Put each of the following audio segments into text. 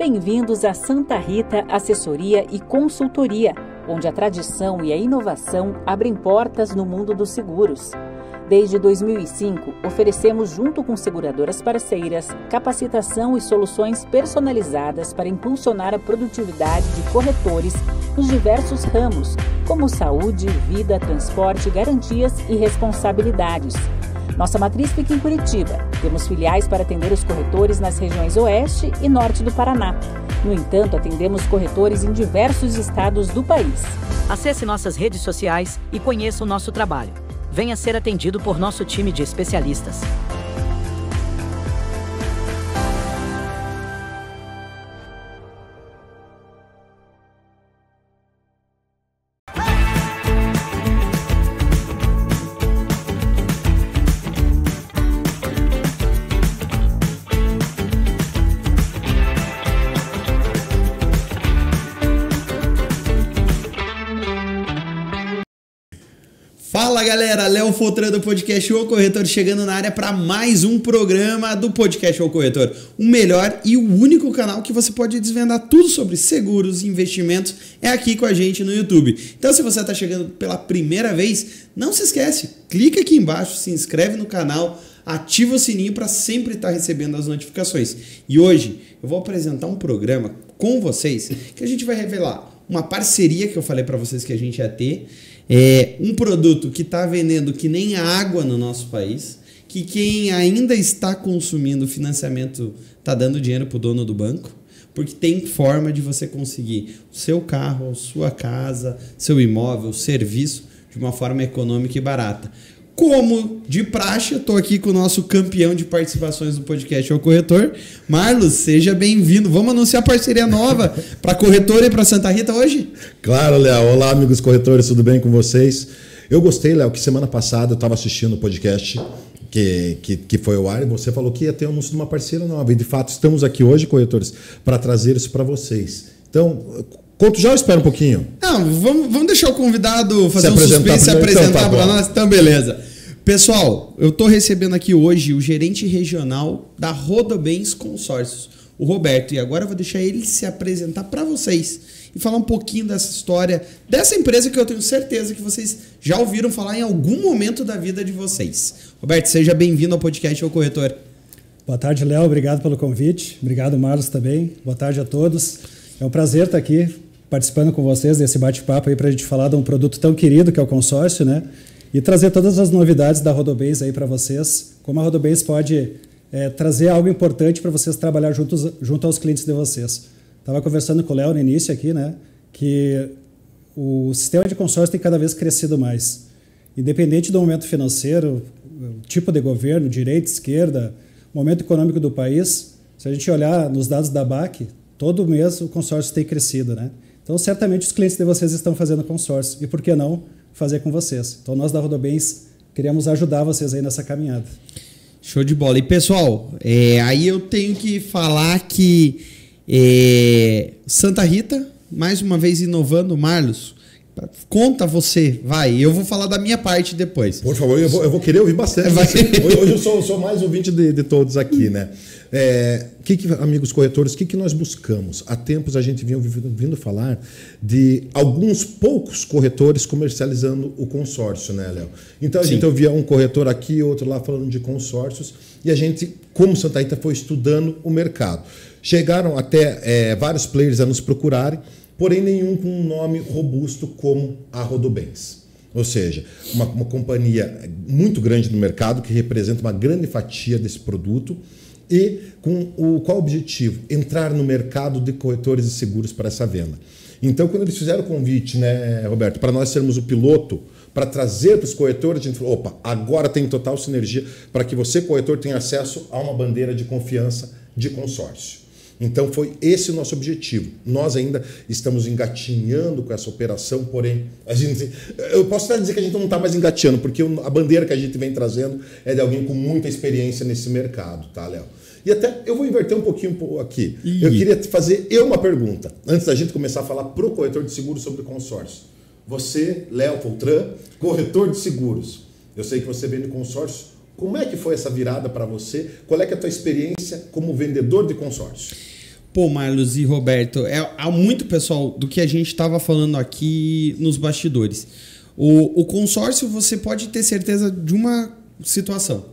Bem-vindos a Santa Rita Assessoria e Consultoria, onde a tradição e a inovação abrem portas no mundo dos seguros. Desde 2005, oferecemos, junto com seguradoras parceiras, capacitação e soluções personalizadas para impulsionar a produtividade de corretores nos diversos ramos, como saúde, vida, transporte, garantias e responsabilidades. Nossa matriz fica em Curitiba. Temos filiais para atender os corretores nas regiões Oeste e Norte do Paraná. No entanto, atendemos corretores em diversos estados do país. Acesse nossas redes sociais e conheça o nosso trabalho. Venha ser atendido por nosso time de especialistas. Fala galera, Léo Fotran do podcast O Corretor chegando na área para mais um programa do podcast O Corretor, o melhor e o único canal que você pode desvendar tudo sobre seguros e investimentos é aqui com a gente no YouTube. Então se você está chegando pela primeira vez, não se esquece, clica aqui embaixo, se inscreve no canal, ativa o sininho para sempre estar recebendo as notificações. E hoje eu vou apresentar um programa com vocês que a gente vai revelar uma parceria que eu falei para vocês que a gente ia ter. É um produto que está vendendo que nem água no nosso país, que quem ainda está consumindo financiamento está dando dinheiro para o dono do banco, porque tem forma de você conseguir o seu carro, sua casa, seu imóvel, serviço de uma forma econômica e barata. Como de praxe, eu estou aqui com o nosso campeão de participações do podcast O Corretor. Marlos, seja bem-vindo. Vamos anunciar parceria nova para Corretora e para Santa Rita hoje? Claro, Léo. Olá, amigos corretores, tudo bem com vocês? Eu gostei, Léo, que semana passada eu estava assistindo o podcast que foi ao ar e você falou que ia ter um anúncio de uma parceira nova. E, de fato, estamos aqui hoje, corretores, para trazer isso para vocês. Então, conto já ou espera um pouquinho? Não, vamos deixar o convidado fazer um suspense e se apresentar para nós. Então, beleza. Pessoal, eu estou recebendo aqui hoje o gerente regional da Rodobens Consórcios, o Roberto. E agora eu vou deixar ele se apresentar para vocês e falar um pouquinho dessa história, dessa empresa que eu tenho certeza que vocês já ouviram falar em algum momento da vida de vocês. Roberto, seja bem-vindo ao podcast O Corretor. Boa tarde, Léo. Obrigado pelo convite. Obrigado, Marlos, também. Boa tarde a todos. É um prazer estar aqui participando com vocês desse bate-papo aí para a gente falar de um produto tão querido que é o consórcio, né? E trazer todas as novidades da Rodobens aí para vocês. Como a Rodobens pode trazer algo importante para vocês trabalhar junto aos clientes de vocês. Estava conversando com o Léo no início aqui, né? Que o sistema de consórcio tem cada vez crescido mais. Independente do momento financeiro, tipo de governo, direita, esquerda, momento econômico do país, se a gente olhar nos dados da BAC, todo mês o consórcio tem crescido, né? Então, certamente os clientes de vocês estão fazendo consórcio. E por que não fazer com vocês? Então, nós da Rodobens queremos ajudar vocês aí nessa caminhada. Show de bola. E, pessoal, aí eu tenho que falar que Santa Rita, mais uma vez inovando, Marlos, conta você, vai. Eu vou falar da minha parte depois. Por favor, eu vou querer ouvir bastante. Hoje eu sou mais ouvinte de todos aqui, né? Amigos corretores, o que nós buscamos? Há tempos a gente vinha ouvindo falar de alguns poucos corretores comercializando o consórcio, né, Léo? Então a gente ouvia um corretor aqui, outro lá falando de consórcios, e a gente, como Santa Rita, foi estudando o mercado. Chegaram até vários players a nos procurarem, porém nenhum com um nome robusto como a Rodobens. Ou seja, uma companhia muito grande no mercado, que representa uma grande fatia desse produto, e com qual objetivo? Entrar no mercado de corretores de seguros para essa venda. Então, quando eles fizeram o convite, né, Roberto, para nós sermos o piloto, para trazer para os corretores, a gente falou, opa, agora tem total sinergia para que você, corretor, tenha acesso a uma bandeira de confiança de consórcio. Então foi esse o nosso objetivo. Nós ainda estamos engatinhando com essa operação, porém, eu posso até dizer que a gente não está mais engatinhando, porque a bandeira que a gente vem trazendo é de alguém com muita experiência nesse mercado, tá, Léo? E até eu vou inverter um pouquinho aqui. Eu queria te fazer uma pergunta, antes da gente começar a falar pro corretor de seguros sobre consórcio. Você, Léo Fotran, corretor de seguros, eu sei que você vende consórcio. Como é que foi essa virada para você? Qual é que é a tua experiência como vendedor de consórcio? Pô, Marlos e Roberto, há muito, pessoal, do que a gente estava falando aqui nos bastidores. O consórcio, você pode ter certeza de uma situação.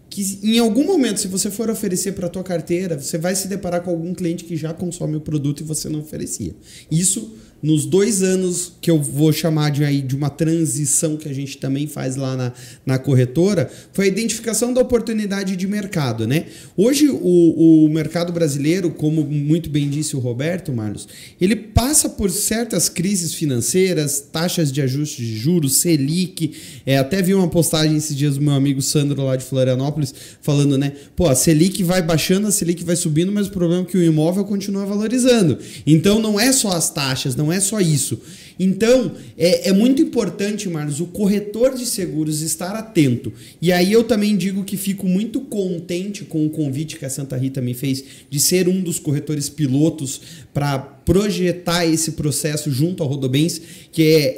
Que em algum momento, se você for oferecer para a tua carteira, você vai se deparar com algum cliente que já consome o produto e você não oferecia. Isso nos 2 anos que eu vou chamar de uma transição que a gente também faz lá na corretora, foi a identificação da oportunidade de mercado, né? Hoje o mercado brasileiro, como muito bem disse o Roberto, Marlos, ele passa por certas crises financeiras, taxas de ajuste de juros, Selic, até vi uma postagem esses dias do meu amigo Sandro lá de Florianópolis falando, né? Pô, a Selic vai baixando, a Selic vai subindo, mas o problema é que o imóvel continua valorizando. Então não é só as taxas, não é só isso. Então, é muito importante, Marlos, o corretor de seguros estar atento. E aí eu também digo que fico muito contente com o convite que a Santa Rita me fez de ser um dos corretores pilotos para projetar esse processo junto ao Rodobens, que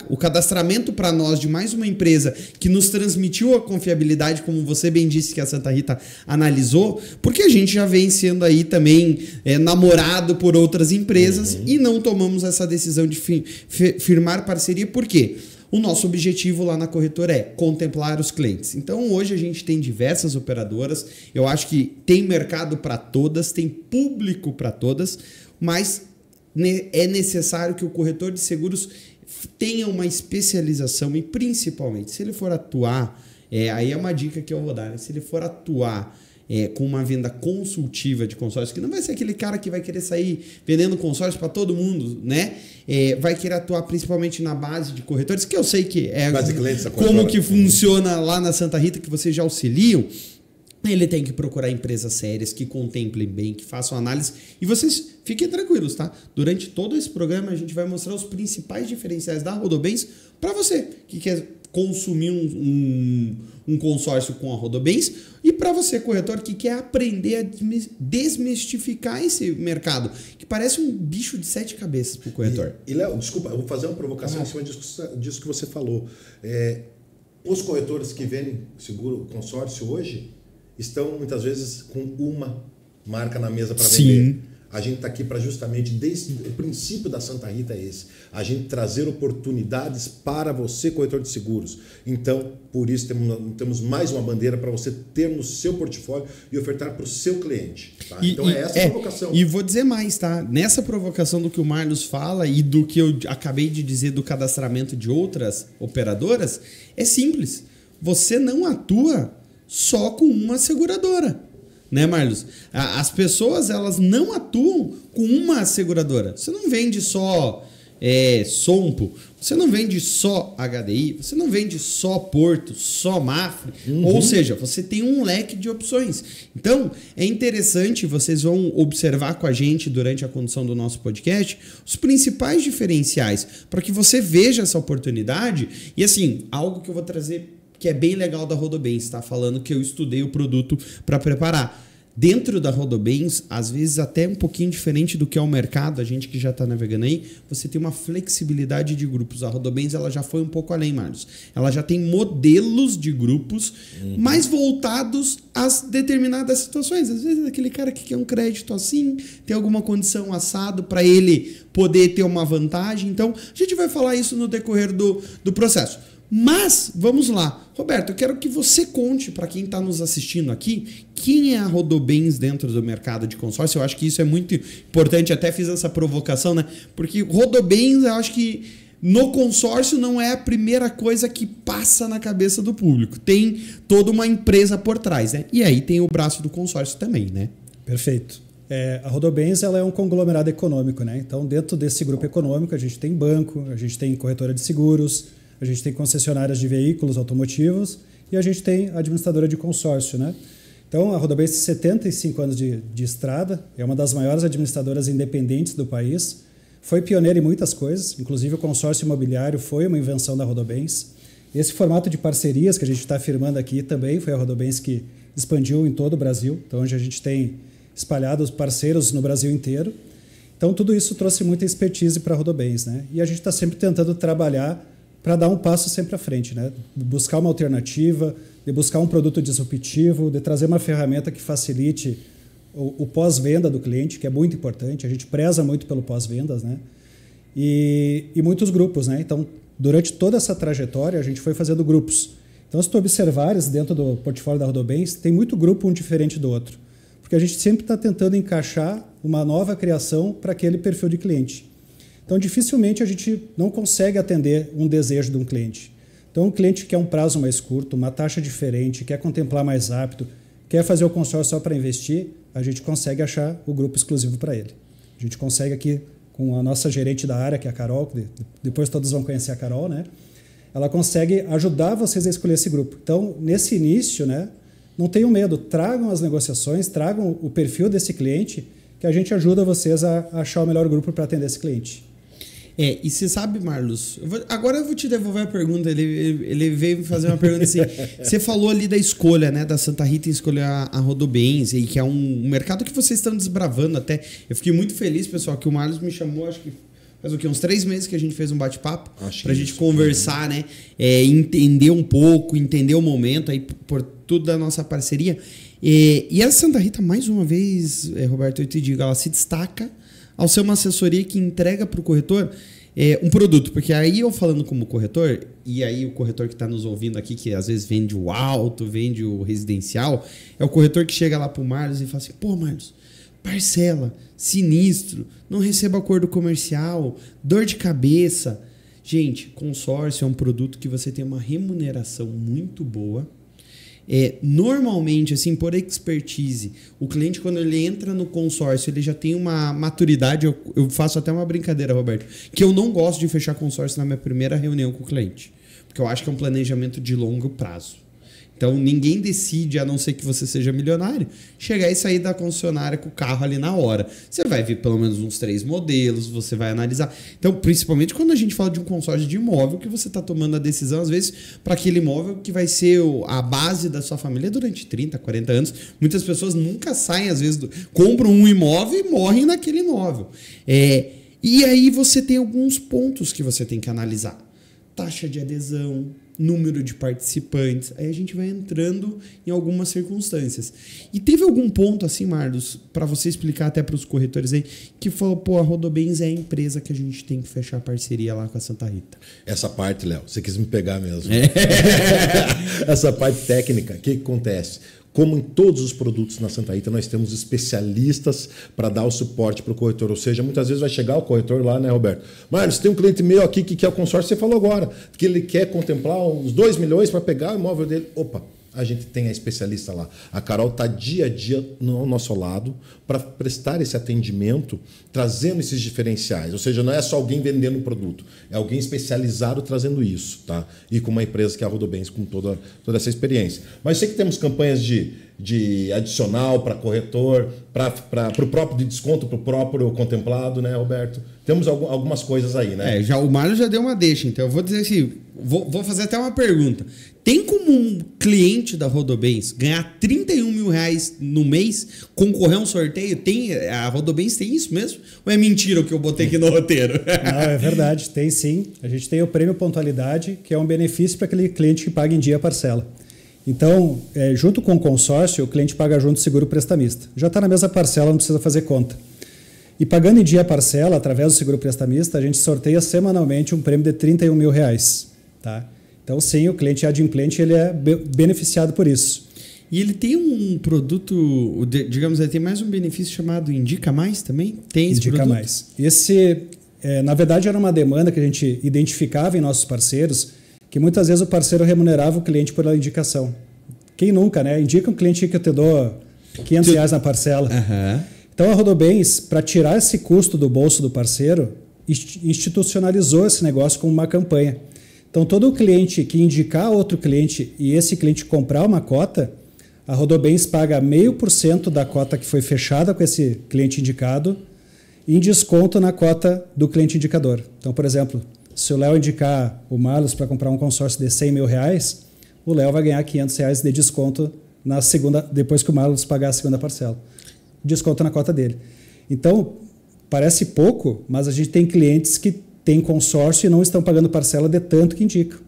o cadastramento para nós de mais uma empresa que nos transmitiu a confiabilidade, como você bem disse que a Santa Rita analisou, porque a gente já vem sendo aí também namorado por outras empresas e não tomamos essa decisão de firmar parceria. Por quê? O nosso objetivo lá na corretora é contemplar os clientes. Então, hoje a gente tem diversas operadoras. Eu acho que tem mercado para todas, tem público para todas, mas é necessário que o corretor de seguros tenha uma especialização e, principalmente, se ele for atuar, aí é uma dica que eu vou dar, né? Se ele for atuar com uma venda consultiva de consórcio, que não vai ser aquele cara que vai querer sair vendendo consórcio para todo mundo, né? Vai querer atuar principalmente na base de corretores, que eu sei que como que funciona lá na Santa Rita, que vocês já auxiliam. Ele tem que procurar empresas sérias, que contemplem bem, que façam análise. E vocês fiquem tranquilos, tá? Durante todo esse programa a gente vai mostrar os principais diferenciais da Rodobens para você que quer consumir um consórcio com a Rodobens e para você, corretor, que quer aprender a desmistificar esse mercado, que parece um bicho de 7 cabeças para o corretor. E Léo, desculpa, eu vou fazer uma provocação em cima disso que você falou. Os corretores que vendem seguro consórcio hoje estão muitas vezes com uma marca na mesa para vender. A gente está aqui para justamente, desde o princípio da Santa Rita é esse, a gente trazer oportunidades para você, corretor de seguros. Então, por isso temos mais uma bandeira para você ter no seu portfólio e ofertar para o seu cliente. Tá? Então é essa a provocação. E vou dizer mais, tá? Nessa provocação do que o Marlos fala e do que eu acabei de dizer do cadastramento de outras operadoras, é simples. Você não atua só com uma seguradora. Né, Marlos? As pessoas, elas não atuam com uma seguradora. Você não vende só Sompo, você não vende só HDI, você não vende só Porto, só Mafre. Ou seja, você tem um leque de opções. Então, é interessante, vocês vão observar com a gente durante a condução do nosso podcast os principais diferenciais para que você veja essa oportunidade. E assim, algo que eu vou trazer que é bem legal da Rodobens, tá? Falando que eu estudei o produto para preparar. Dentro da Rodobens, às vezes até um pouquinho diferente do que é o mercado, a gente que já está navegando aí, você tem uma flexibilidade de grupos. A Rodobens, ela já foi um pouco além, Marlos. Ela já tem modelos de grupos mais voltados às determinadas situações. Às vezes aquele cara que quer um crédito assim, tem alguma condição assado para ele poder ter uma vantagem. Então, a gente vai falar isso no decorrer do processo. Mas, vamos lá. Roberto, eu quero que você conte para quem está nos assistindo aqui quem é a Rodobens dentro do mercado de consórcio. Eu acho que isso é muito importante. Até fiz essa provocação, né? Porque Rodobens, eu acho que no consórcio não é a primeira coisa que passa na cabeça do público. Tem toda uma empresa por trás, né? E aí tem o braço do consórcio também, né? Perfeito. A Rodobens, ela é um conglomerado econômico, né? Então, dentro desse grupo econômico, a gente tem banco, a gente tem corretora de seguros, a gente tem concessionárias de veículos automotivos e a gente tem administradora de consórcio, né? Então, a Rodobens tem 75 anos de estrada, é uma das maiores administradoras independentes do país, foi pioneira em muitas coisas, inclusive o consórcio imobiliário foi uma invenção da Rodobens. Esse formato de parcerias que a gente está firmando aqui também foi a Rodobens que expandiu em todo o Brasil, então hoje a gente tem espalhado os parceiros no Brasil inteiro. Então, tudo isso trouxe muita expertise para a Rodobens, né? E a gente está sempre tentando trabalhar para dar um passo sempre à frente, né? Buscar uma alternativa, de buscar um produto disruptivo, de trazer uma ferramenta que facilite o pós-venda do cliente, que é muito importante, a gente preza muito pelo pós-vendas, né? E muitos grupos, né? Então, durante toda essa trajetória, a gente foi fazendo grupos. Então, se tu observares dentro do portfólio da Rodobens, tem muito grupo um diferente do outro. Porque a gente sempre está tentando encaixar uma nova criação para aquele perfil de cliente. Então, dificilmente a gente não consegue atender um desejo de um cliente. Então, um cliente quer um prazo mais curto, uma taxa diferente, quer contemplar mais rápido, quer fazer o consórcio só para investir, a gente consegue achar o grupo exclusivo para ele. A gente consegue aqui, com a nossa gerente da área, que é a Carol, que depois todos vão conhecer a Carol, né? Ela consegue ajudar vocês a escolher esse grupo. Então, nesse início, né, não tenham medo, tragam as negociações, tragam o perfil desse cliente, que a gente ajuda vocês a achar o melhor grupo para atender esse cliente. E você sabe, Marlos, agora eu vou te devolver a pergunta. Ele veio me fazer uma pergunta assim. Você falou ali da escolha, né, da Santa Rita em escolher a Rodobens, e que é um mercado que vocês estão desbravando até. Eu fiquei muito feliz, pessoal, que o Marlos me chamou, acho que faz o quê? Uns 3 meses que a gente fez um bate-papo pra gente conversar, né? Entender um pouco, entender o momento aí por tudo da nossa parceria. E a Santa Rita, mais uma vez, Roberto, eu te digo, ela se destaca ao ser uma assessoria que entrega para o corretor um produto. Porque aí eu falando como corretor, e aí o corretor que está nos ouvindo aqui, que às vezes vende o alto, vende o residencial, é o corretor que chega lá para o Marlos e fala assim, pô, Marlos, parcela, sinistro, não recebo acordo comercial, dor de cabeça. Gente, consórcio é um produto que você tem uma remuneração muito boa. Normalmente, assim, por expertise, o cliente, quando ele entra no consórcio, ele já tem uma maturidade. Eu faço até uma brincadeira, Roberto, que eu não gosto de fechar consórcio na minha primeira reunião com o cliente, porque eu acho que é um planejamento de longo prazo. Então, ninguém decide, a não ser que você seja milionário, chegar e sair da concessionária com o carro ali na hora. Você vai ver pelo menos uns 3 modelos, você vai analisar. Então, principalmente quando a gente fala de um consórcio de imóvel, que você está tomando a decisão, às vezes, para aquele imóvel que vai ser a base da sua família durante 30, 40 anos. Muitas pessoas nunca saem, às vezes, compram um imóvel e morrem naquele imóvel. E aí você tem alguns pontos que você tem que analisar. Taxa de adesão, número de participantes, aí a gente vai entrando em algumas circunstâncias. E teve algum ponto assim, Marlos, para você explicar até para os corretores aí, que falou, pô, a Rodobens é a empresa que a gente tem que fechar a parceria lá com a Santa Rita? Essa parte, Léo, você quis me pegar mesmo. Essa parte técnica, o que acontece? Como em todos os produtos na Santa Rita, nós temos especialistas para dar o suporte para o corretor. Ou seja, muitas vezes vai chegar o corretor lá, né, Roberto? Marlos, tem um cliente meu aqui que quer o consórcio, você falou agora, que ele quer contemplar uns 2 milhões para pegar o imóvel dele. Opa, a gente tem a especialista lá. A Carol está dia a dia no nosso lado para prestar esse atendimento, trazendo esses diferenciais. Ou seja, não é só alguém vendendo o produto, é alguém especializado trazendo isso, tá? E com uma empresa que é a Rodobens, com toda essa experiência. Mas eu sei que temos campanhas de adicional para corretor, para o próprio de desconto, para o próprio contemplado, né, Roberto? Temos algumas coisas aí, né? O Mário já deu uma deixa, então eu vou dizer assim, vou fazer até uma pergunta. Tem como um cliente da Rodobens ganhar 31 mil reais no mês, concorrer a um sorteio? A Rodobens tem isso mesmo? Ou é mentira o que eu botei aqui no roteiro? Não, é verdade, tem sim. A gente tem o prêmio pontualidade, que é um benefício para aquele cliente que paga em dia a parcela. Então, junto com o consórcio, o cliente paga junto o seguro prestamista. Já está na mesma parcela, não precisa fazer conta. E pagando em dia a parcela, através do seguro prestamista, a gente sorteia semanalmente um prêmio de 31 mil reais. Tá? Então, sim, o cliente adimplente ele é beneficiado por isso. E ele tem um produto, digamos, ele tem mais um benefício chamado Indica Mais também? Tem esse Indica produto? Mais. Esse, na verdade, era uma demanda que a gente identificava em nossos parceiros, que muitas vezes o parceiro remunerava o cliente por instituição. Quem nunca, né? Indica um cliente que eu te dou R$500 na parcela. Uhum. Então, a Rodobens, para tirar esse custo do bolso do parceiro, institucionalizou esse negócio como uma campanha. Então, todo cliente que indicar outro cliente e esse cliente comprar uma cota, a Rodobens paga 0,5% da cota que foi fechada com esse cliente indicado em desconto na cota do cliente indicador. Então, por exemplo, se o Léo indicar o Marlos para comprar um consórcio de 100 mil reais, o Léo vai ganhar R$500 de desconto na segunda, depois que o Marlos pagar a segunda parcela. Desconto na cota dele. Então, parece pouco, mas a gente tem clientes que têm consórcio e não estão pagando parcela de tanto que indicam.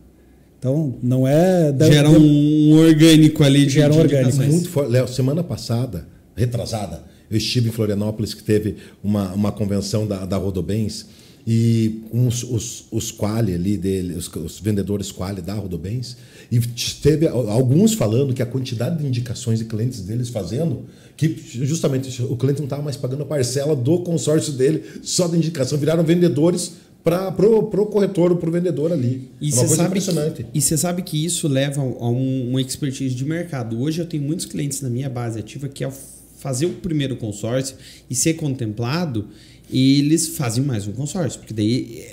Então, não é... Gera um orgânico ali. Gera um orgânico. Muito forte. Léo, semana passada, retrasada, Eu estive em Florianópolis, que teve uma convenção da Rodobens, e os quali ali dele, os vendedores quali da Rodobens, e teve alguns falando que a quantidade de indicações de clientes deles fazendo, que justamente o cliente não estava mais pagando a parcela do consórcio dele, só da indicação, viraram vendedores pro corretor ou pro vendedor ali. E é uma coisa impressionante. E você sabe que isso leva a uma expertise de mercado. Hoje eu tenho muitos clientes na minha base ativa que, ao fazer o primeiro consórcio e ser contemplado, eles fazem mais um consórcio, porque daí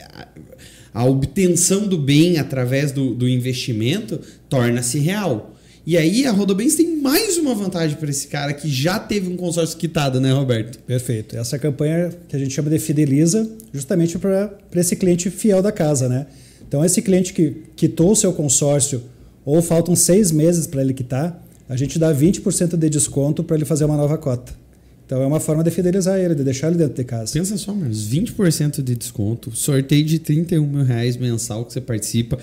a obtenção do bem através do investimento torna-se real. E aí a Rodobens tem mais uma vantagem para esse cara que já teve um consórcio quitado, né, Roberto? Perfeito. Essa campanha que a gente chama de Fideliza, justamente para esse cliente fiel da casa, né? Então, esse cliente que quitou o seu consórcio ou faltam 6 meses para ele quitar, a gente dá 20% de desconto para ele fazer uma nova cota. Então, é uma forma de fidelizar ele, de deixar ele dentro de casa. Pensa só, Marcos, 20% de desconto, sorteio de R$31 mil mensal que você participa.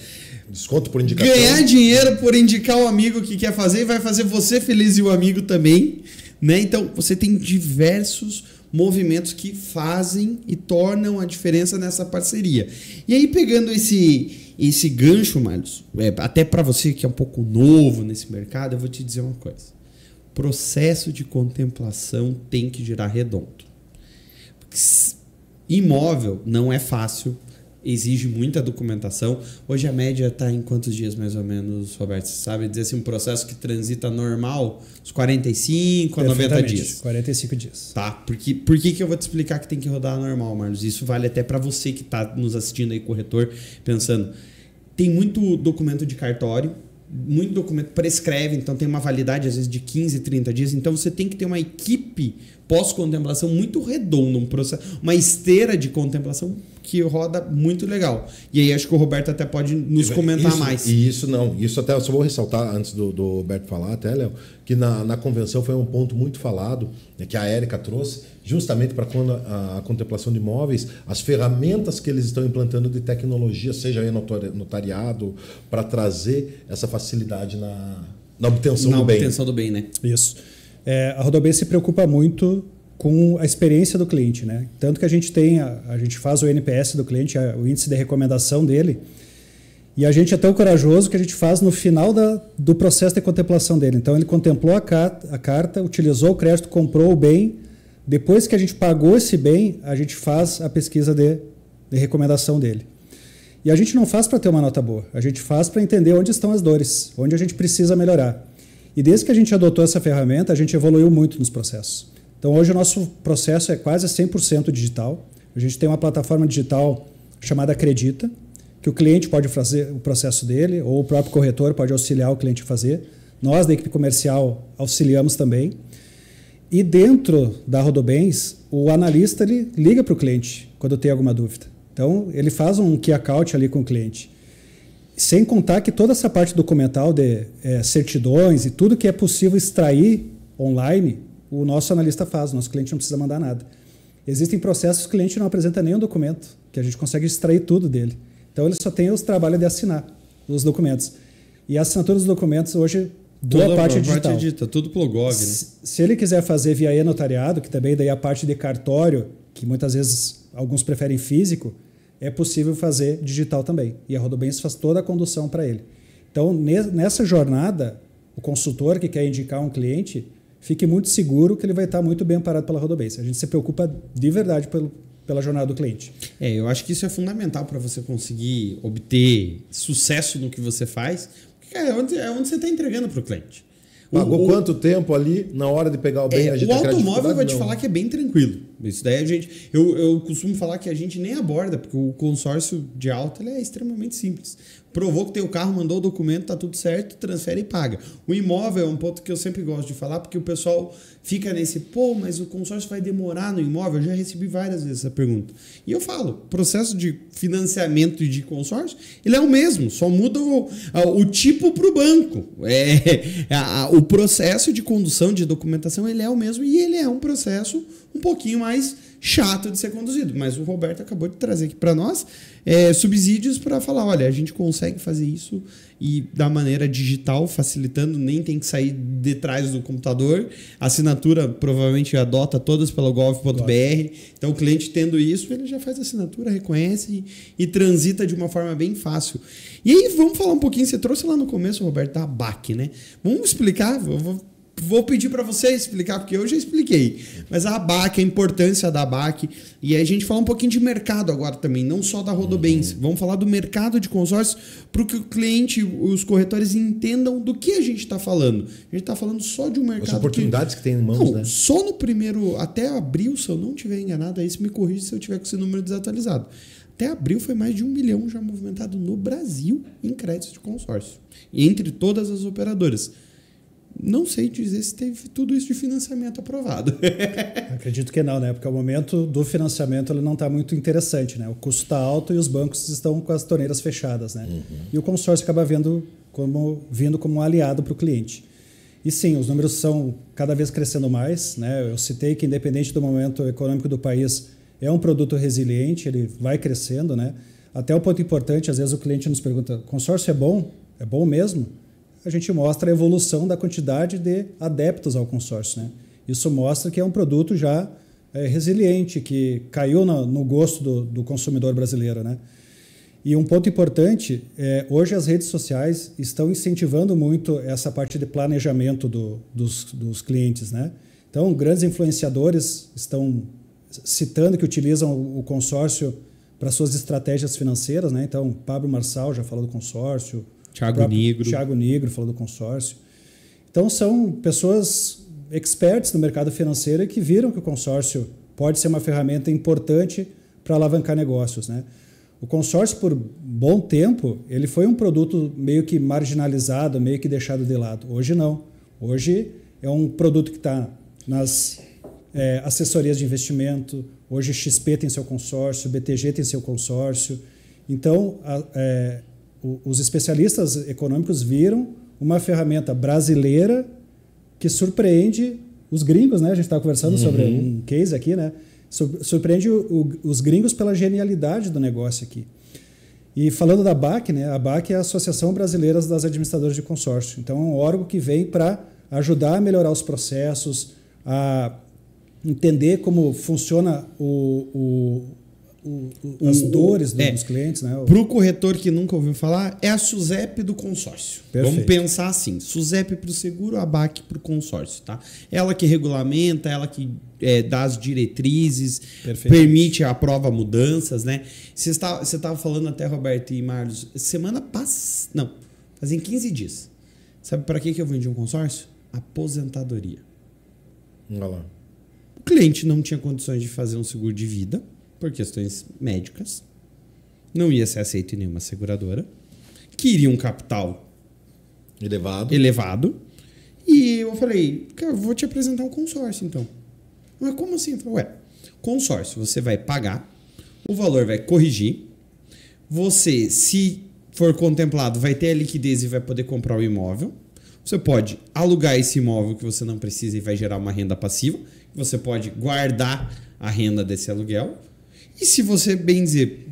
Desconto por indicação. Ganhar dinheiro por indicar o amigo que quer fazer e vai fazer você feliz e o amigo também, né? Então, você tem diversos movimentos que fazem e tornam a diferença nessa parceria. E aí, pegando esse gancho, Marcos, até para você que é um pouco novo nesse mercado, eu vou te dizer uma coisa. Processo de contemplação tem que girar redondo. Porque imóvel não é fácil, exige muita documentação. Hoje a média está em quantos dias mais ou menos, Roberto? Você sabe dizer assim, um processo que transita normal, uns 45 a 90 dias. 45 dias. Tá, por que eu vou te explicar que tem que rodar normal, Marcos? Isso vale até para você que está nos assistindo aí, corretor, pensando. Tem muito documento de cartório, muito documento prescreve, então tem uma validade às vezes de 15, 30 dias, então você tem que ter uma equipe pós-contemplação muito redonda, um processo, uma esteira de contemplação que roda muito legal. E aí acho que o Roberto até pode nos comentar mais. Isso até eu só vou ressaltar antes do Roberto falar até, Léo, que na convenção foi um ponto muito falado, né, que a Érica trouxe, justamente para quando a contemplação de imóveis, as ferramentas que eles estão implantando de tecnologia, seja aí notariado, para trazer essa facilidade na obtenção do bem. Na obtenção do bem, né? Isso. A Rodobens se preocupa muito com a experiência do cliente, né? Tanto que a gente faz o NPS do cliente, o índice de recomendação dele, e a gente é tão corajoso que a gente faz no final do processo de contemplação dele. Então, ele contemplou a carta, utilizou o crédito, comprou o bem. Depois que a gente pagou esse bem, a gente faz a pesquisa de recomendação dele. E a gente não faz para ter uma nota boa, a gente faz para entender onde estão as dores, onde a gente precisa melhorar. E desde que a gente adotou essa ferramenta, a gente evoluiu muito nos processos. Então, hoje o nosso processo é quase 100% digital. A gente tem uma plataforma digital chamada Acredita, que o cliente pode fazer o processo dele, ou o próprio corretor pode auxiliar o cliente a fazer. Nós, da equipe comercial, auxiliamos também. E dentro da Rodobens, o analista ele liga para o cliente quando tem alguma dúvida. Então, ele faz um key account ali com o cliente. Sem contar que toda essa parte documental de certidões e tudo que é possível extrair online, o nosso analista faz, o nosso cliente não precisa mandar nada. Existem processos que o cliente não apresenta nenhum documento, que a gente consegue extrair tudo dele. Então, ele só tem os trabalhos de assinar os documentos. E a assinatura dos documentos hoje, boa parte é digital. Tudo pelo Gov, né? Se ele quiser fazer via e-notariado, que também daí a parte de cartório, que muitas vezes alguns preferem físico, é possível fazer digital também. E a Rodobens faz toda a condução para ele. Então, nessa jornada, o consultor que quer indicar um cliente, fique muito seguro que ele vai estar muito bem amparado pela Rodobens. A gente se preocupa de verdade pela jornada do cliente. Eu acho que isso é fundamental para você conseguir obter sucesso no que você faz, porque é onde você está entregando para o cliente. Pagou quanto tempo ali na hora de pegar o bem? O automóvel vai te falar que é bem tranquilo. Isso daí a gente... Eu costumo falar que a gente nem aborda, porque o consórcio de auto ele é extremamente simples. Provou que tem o carro, mandou o documento, tá tudo certo, transfere e paga. O imóvel é um ponto que eu sempre gosto de falar, porque o pessoal fica nesse, mas o consórcio vai demorar no imóvel? Eu já recebi várias vezes essa pergunta. E eu falo, processo de financiamento e de consórcio, ele é o mesmo, só muda o tipo para o banco. O processo de condução, de documentação, ele é o mesmo e ele é um processo um pouquinho mais chato de ser conduzido. Mas o Roberto acabou de trazer aqui para nós subsídios para falar, olha, a gente consegue fazer isso e da maneira digital, facilitando, nem tem que sair de trás do computador. A assinatura provavelmente adota todas pelo gov.br. Então o cliente tendo isso, ele já faz a assinatura, reconhece e transita de uma forma bem fácil. E aí vamos falar um pouquinho, você trouxe lá no começo, Roberto, da ABAC, né? Vamos explicar, vou pedir para você explicar, porque eu já expliquei. Mas a ABAC, a importância da ABAC. E aí a gente fala um pouquinho de mercado agora também, não só da Rodobens. Vamos falar do mercado de consórcio para que o cliente, os corretores entendam do que a gente está falando. A gente está falando só de um mercado. As oportunidades que tem em mãos, né? Só no primeiro, até abril, se eu não estiver enganado, aí você me corrige se eu tiver com esse número desatualizado. Até abril foi mais de 1 milhão já movimentado no Brasil em créditos de consórcio. Entre todas as operadoras. Não sei dizer se teve tudo isso de financiamento aprovado. Acredito que não, né? Porque o momento do financiamento ele não está muito interessante, né? O custo está alto e os bancos estão com as torneiras fechadas, né? E o consórcio acaba vindo como um aliado para o cliente. E sim, os números são cada vez crescendo mais, né? Eu citei que independente do momento econômico do país, é um produto resiliente, ele vai crescendo, né? Até um ponto importante, às vezes o cliente nos pergunta, consórcio é bom? É bom mesmo? A gente mostra a evolução da quantidade de adeptos ao consórcio, né? Isso mostra que é um produto já resiliente, que caiu no gosto do consumidor brasileiro, né? E um ponto importante, hoje as redes sociais estão incentivando muito essa parte de planejamento dos clientes, né? Então, grandes influenciadores estão citando que utilizam o consórcio para suas estratégias financeiras, né? Então, Pablo Marçal já falou do consórcio, Thiago Nigro falou do consórcio. Então, são pessoas experts no mercado financeiro e que viram que o consórcio pode ser uma ferramenta importante para alavancar negócios, né? O consórcio, por bom tempo, ele foi um produto meio que marginalizado, meio que deixado de lado. Hoje não. Hoje é um produto que está nas assessorias de investimento. Hoje XP tem seu consórcio, BTG tem seu consórcio. Então, os especialistas econômicos viram uma ferramenta brasileira que surpreende os gringos, né? A gente estava conversando sobre um case aqui, né? Surpreende os gringos pela genialidade do negócio aqui. E falando da ABAC, né? A ABAC é a Associação Brasileira das Administradoras de Consórcio. Então, é um órgão que vem para ajudar a melhorar os processos, a entender como funciona as dores dos clientes, né? Para o corretor que nunca ouviu falar, é a SUSEP do consórcio. Perfeito. Vamos pensar assim, SUSEP para o seguro, a ABAC para o consórcio. Tá? Ela que regulamenta, ela que dá as diretrizes, permite, aprova mudanças. Né? Você estava falando até, Roberto e Marlos, semana passada, não, fazem 15 dias. Sabe para que eu vendi um consórcio? Aposentadoria. Olha lá. O cliente não tinha condições de fazer um seguro de vida, por questões médicas, não ia ser aceito em nenhuma seguradora, queria um capital elevado, e eu falei, cara, eu vou te apresentar um consórcio então. Mas como assim? Eu falei, consórcio, você vai pagar, o valor vai corrigir, você, se for contemplado, vai ter a liquidez e vai poder comprar o imóvel, você pode alugar esse imóvel que você não precisa e vai gerar uma renda passiva, você pode guardar a renda desse aluguel. E se você bem dizer,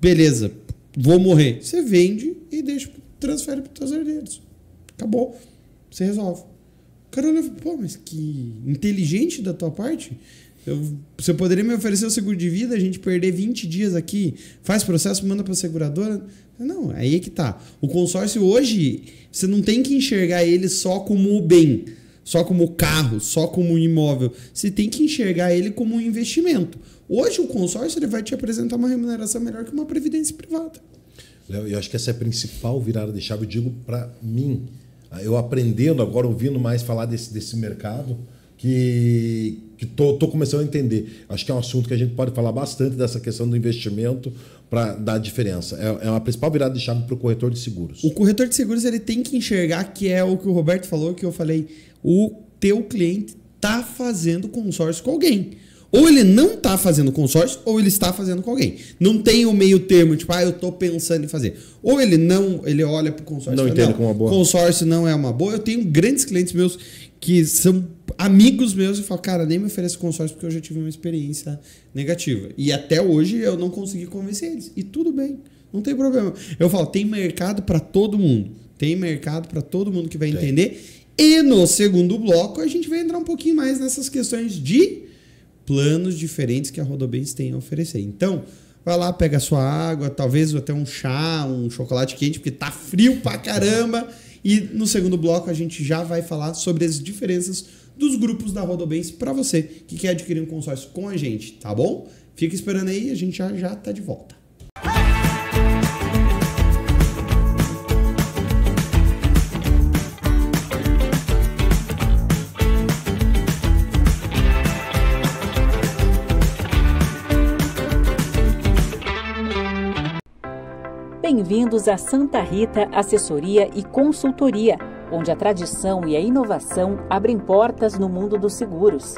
beleza, vou morrer, você vende e transfere para os seus herdeiros. Acabou. Você resolve. O cara olha e fala, mas que inteligente da tua parte. Você poderia me oferecer o seguro de vida, a gente perder 20 dias aqui, faz processo, manda para a seguradora. Não, aí é que tá. O consórcio hoje, você não tem que enxergar ele só como o bem, só como o carro, só como o imóvel. Você tem que enxergar ele como um investimento. Hoje o consórcio ele vai te apresentar uma remuneração melhor que uma previdência privada. Léo, eu acho que essa é a principal virada de chave, eu digo para mim. Eu aprendendo agora, ouvindo mais falar desse mercado, que tô começando a entender. Acho que é um assunto que a gente pode falar bastante dessa questão do investimento para dar diferença. É uma principal virada de chave para o corretor de seguros. O corretor de seguros ele tem que enxergar que é o que o Roberto falou, que eu falei, o teu cliente está fazendo consórcio com alguém. Ou ele não está fazendo consórcio, ou ele está fazendo com alguém. Não tem o meio termo, tipo, eu estou pensando em fazer. Ou ele olha para o consórcio e fala, como uma boa. Consórcio não é uma boa. Eu tenho grandes clientes meus que são amigos meus e falo, cara, nem me ofereço consórcio porque eu já tive uma experiência negativa. E até hoje eu não consegui convencer eles. E tudo bem, não tem problema. Eu falo, tem mercado para todo mundo. Tem mercado para todo mundo que vai entender. E no segundo bloco a gente vai entrar um pouquinho mais nessas questões de planos diferentes que a Rodobens tem a oferecer. Então, vai lá, pega a sua água, talvez até um chá, um chocolate quente, porque tá frio pra caramba. E no segundo bloco a gente já vai falar sobre as diferenças dos grupos da Rodobens para você que quer adquirir um consórcio com a gente, tá bom? Fica esperando aí, a gente já tá de volta. Bem-vindos a Santa Rita Assessoria e Consultoria, onde a tradição e a inovação abrem portas no mundo dos seguros.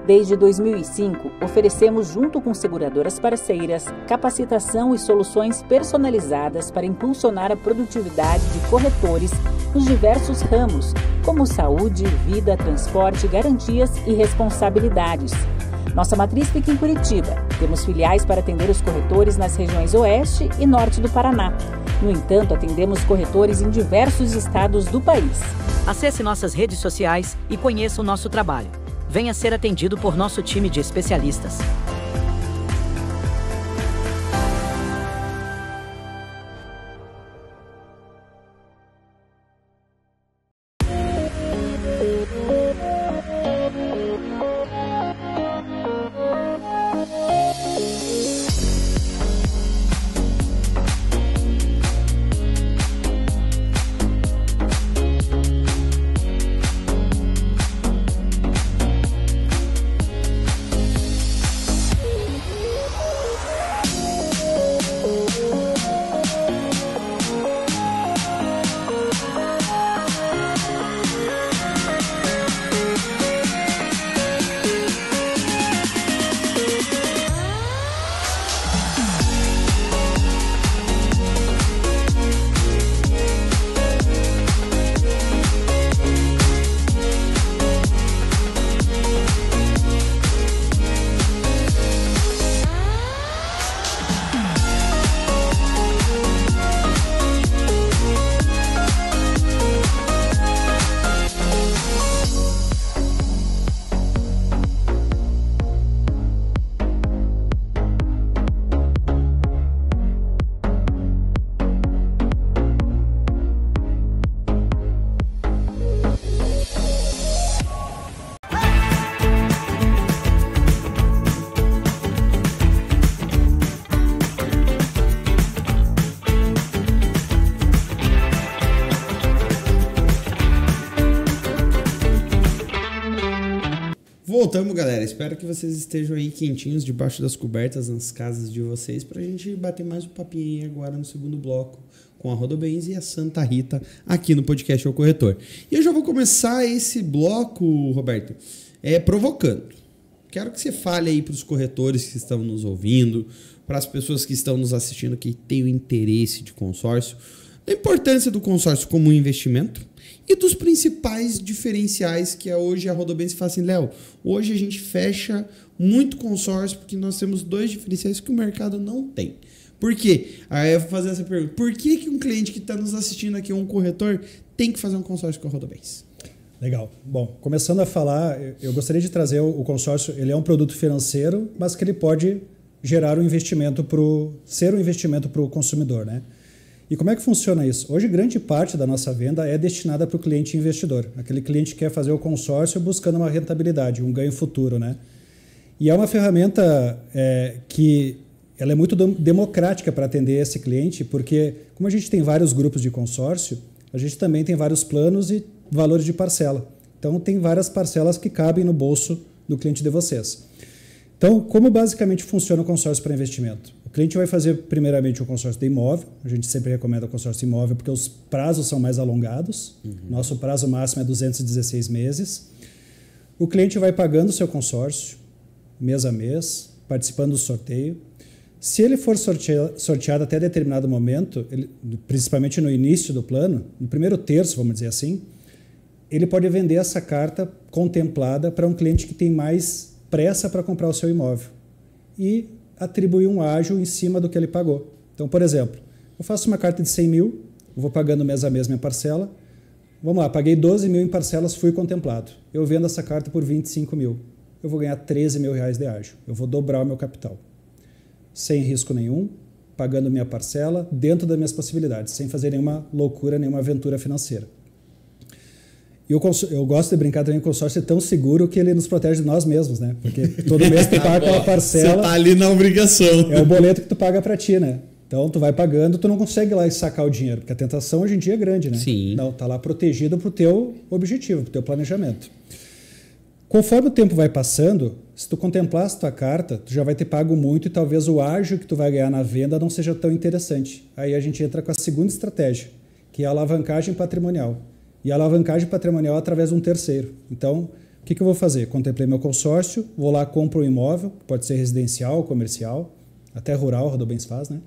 Desde 2005, oferecemos, junto com seguradoras parceiras, capacitação e soluções personalizadas para impulsionar a produtividade de corretores nos diversos ramos, como saúde, vida, transporte, garantias e responsabilidades. Nossa matriz fica em Curitiba. Temos filiais para atender os corretores nas regiões Oeste e Norte do Paraná. No entanto, atendemos corretores em diversos estados do país. Acesse nossas redes sociais e conheça o nosso trabalho. Venha ser atendido por nosso time de especialistas. Voltamos, galera. Espero que vocês estejam aí quentinhos debaixo das cobertas nas casas de vocês pra gente bater mais um papinho aí agora no segundo bloco com a Rodobens e a Santa Rita aqui no podcast O Corretor. E eu já vou começar esse bloco, Roberto, provocando. Quero que você fale aí para os corretores que estão nos ouvindo, para as pessoas que estão nos assistindo que têm o interesse de consórcio, da importância do consórcio como um investimento e dos principais diferenciais que hoje a Rodobens fala assim, Léo, hoje a gente fecha muito consórcio porque nós temos dois diferenciais que o mercado não tem. Por quê? Aí eu vou fazer essa pergunta. Por que um cliente que está nos assistindo aqui, um corretor, tem que fazer um consórcio com a Rodobens? Legal. Bom, começando a falar, eu gostaria de trazer o consórcio, ele é um produto financeiro, mas que ele pode gerar um investimento ser um investimento para o consumidor, né? E como é que funciona isso? Hoje, grande parte da nossa venda é destinada para o cliente investidor. Aquele cliente que quer fazer o consórcio buscando uma rentabilidade, um ganho futuro, né? E é uma ferramenta que ela é muito democrática para atender esse cliente, porque como a gente tem vários grupos de consórcio, a gente também tem vários planos e valores de parcela. Então, tem várias parcelas que cabem no bolso do cliente de vocês. Então, como basicamente funciona o consórcio para investimento? O cliente vai fazer primeiramente o consórcio de imóvel. A gente sempre recomenda o consórcio de imóvel porque os prazos são mais alongados. Nosso prazo máximo é 216 meses. O cliente vai pagando o seu consórcio mês a mês, participando do sorteio. Se ele for sorteado até determinado momento, principalmente no início do plano, no primeiro terço, vamos dizer assim, ele pode vender essa carta contemplada para um cliente que tem mais pressa para comprar o seu imóvel e atribuir um ágio em cima do que ele pagou. Então, por exemplo, eu faço uma carta de 100 mil, vou pagando mês a mês minha parcela. Vamos lá, paguei 12 mil em parcelas, fui contemplado. Eu vendo essa carta por 25 mil. Eu vou ganhar 13 mil reais de ágio. Eu vou dobrar o meu capital. Sem risco nenhum, pagando minha parcela dentro das minhas possibilidades, sem fazer nenhuma loucura, nenhuma aventura financeira. E eu gosto de brincar também com o consórcio é tão seguro que ele nos protege de nós mesmos, né? Porque todo mês tu paga aquela parcela. Você tá ali na obrigação. É o boleto que tu paga para ti, né? Então tu vai pagando, tu não consegue ir lá e sacar o dinheiro, porque a tentação hoje em dia é grande, né? Sim. Não, tá lá protegido pro teu objetivo, pro teu planejamento. Conforme o tempo vai passando, se tu contemplasse tua carta, tu já vai ter pago muito e talvez o ágio que tu vai ganhar na venda não seja tão interessante. Aí a gente entra com a segunda estratégia, que é a alavancagem patrimonial. E a alavancagem patrimonial através de um terceiro. Então, o que eu vou fazer? Contemplei meu consórcio, vou lá, compro um imóvel, que pode ser residencial, comercial, até rural, a Rodobens faz, né?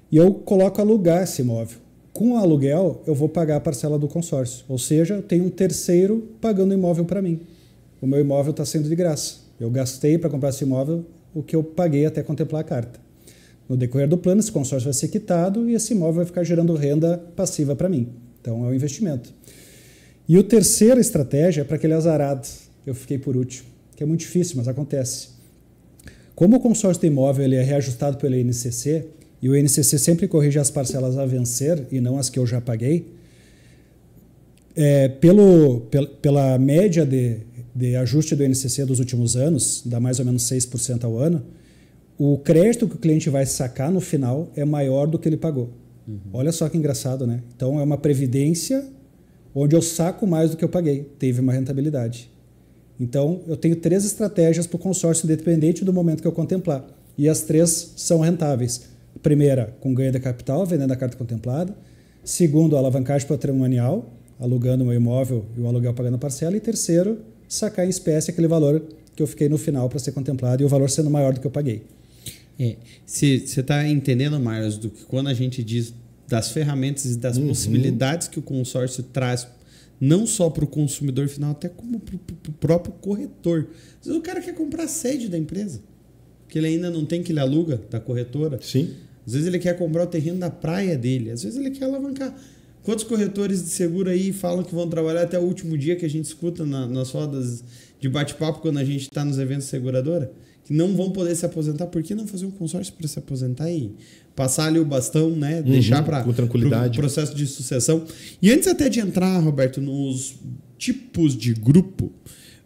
E eu coloco alugar esse imóvel. Com o aluguel, eu vou pagar a parcela do consórcio. Ou seja, eu tenho um terceiro pagando o imóvel para mim. O meu imóvel está sendo de graça. Eu gastei para comprar esse imóvel o que eu paguei até contemplar a carta. No decorrer do plano, esse consórcio vai ser quitado e esse imóvel vai ficar gerando renda passiva para mim. Então, é um investimento. E a terceira estratégia é para aquele azarado. Eu fiquei por último, que é muito difícil, mas acontece. Como o consórcio do imóvel ele é reajustado pelo INCC, e o INCC sempre corrige as parcelas a vencer e não as que eu já paguei, pela média de ajuste do INCC dos últimos anos, dá mais ou menos 6% ao ano, o crédito que o cliente vai sacar no final é maior do que ele pagou. Uhum. Olha só que engraçado, né? Então, é uma previdência onde eu saco mais do que eu paguei. Teve uma rentabilidade. Então, eu tenho 3 estratégias para o consórcio independente do momento que eu contemplar. E as 3 são rentáveis. Primeira, com ganho de capital, vendendo a carta contemplada. Segundo, alavancagem patrimonial, alugando o meu imóvel e o aluguel pagando a parcela. E terceiro, sacar em espécie aquele valor que eu fiquei no final para ser contemplado e o valor sendo maior do que eu paguei. Você está entendendo, Marlos, do que quando a gente diz das ferramentas e das possibilidades que o consórcio traz, não só para o consumidor final, até como para o próprio corretor. Às vezes o cara quer comprar a sede da empresa, que ele ainda não tem, que ele aluga da corretora. Sim. Às vezes ele quer comprar o terreno da praia dele, às vezes ele quer alavancar. Quantos corretores de seguro aí falam que vão trabalhar até o último dia, que a gente escuta nas rodas de bate-papo quando a gente está nos eventos de seguradora, que não vão poder se aposentar? Por que não fazer um consórcio para se aposentar e passar ali o bastão, né? Deixar para o processo de sucessão. E antes até de entrar, Roberto, nos tipos de grupo,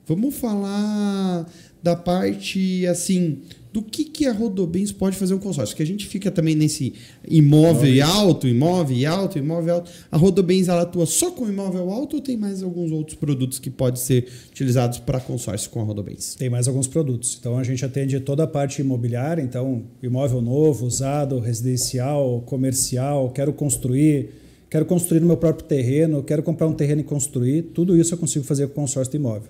vamos falar da parte assim, do que a Rodobens pode fazer um consórcio, que a gente fica também nesse imóvel alto. A Rodobens, ela atua só com imóvel alto ou tem mais alguns outros produtos que podem ser utilizados para consórcio com a Rodobens? Tem mais alguns produtos. Então, a gente atende toda a parte imobiliária, então, imóvel novo, usado, residencial, comercial, quero construir no meu próprio terreno, quero comprar um terreno e construir, tudo isso eu consigo fazer com consórcio de imóvel.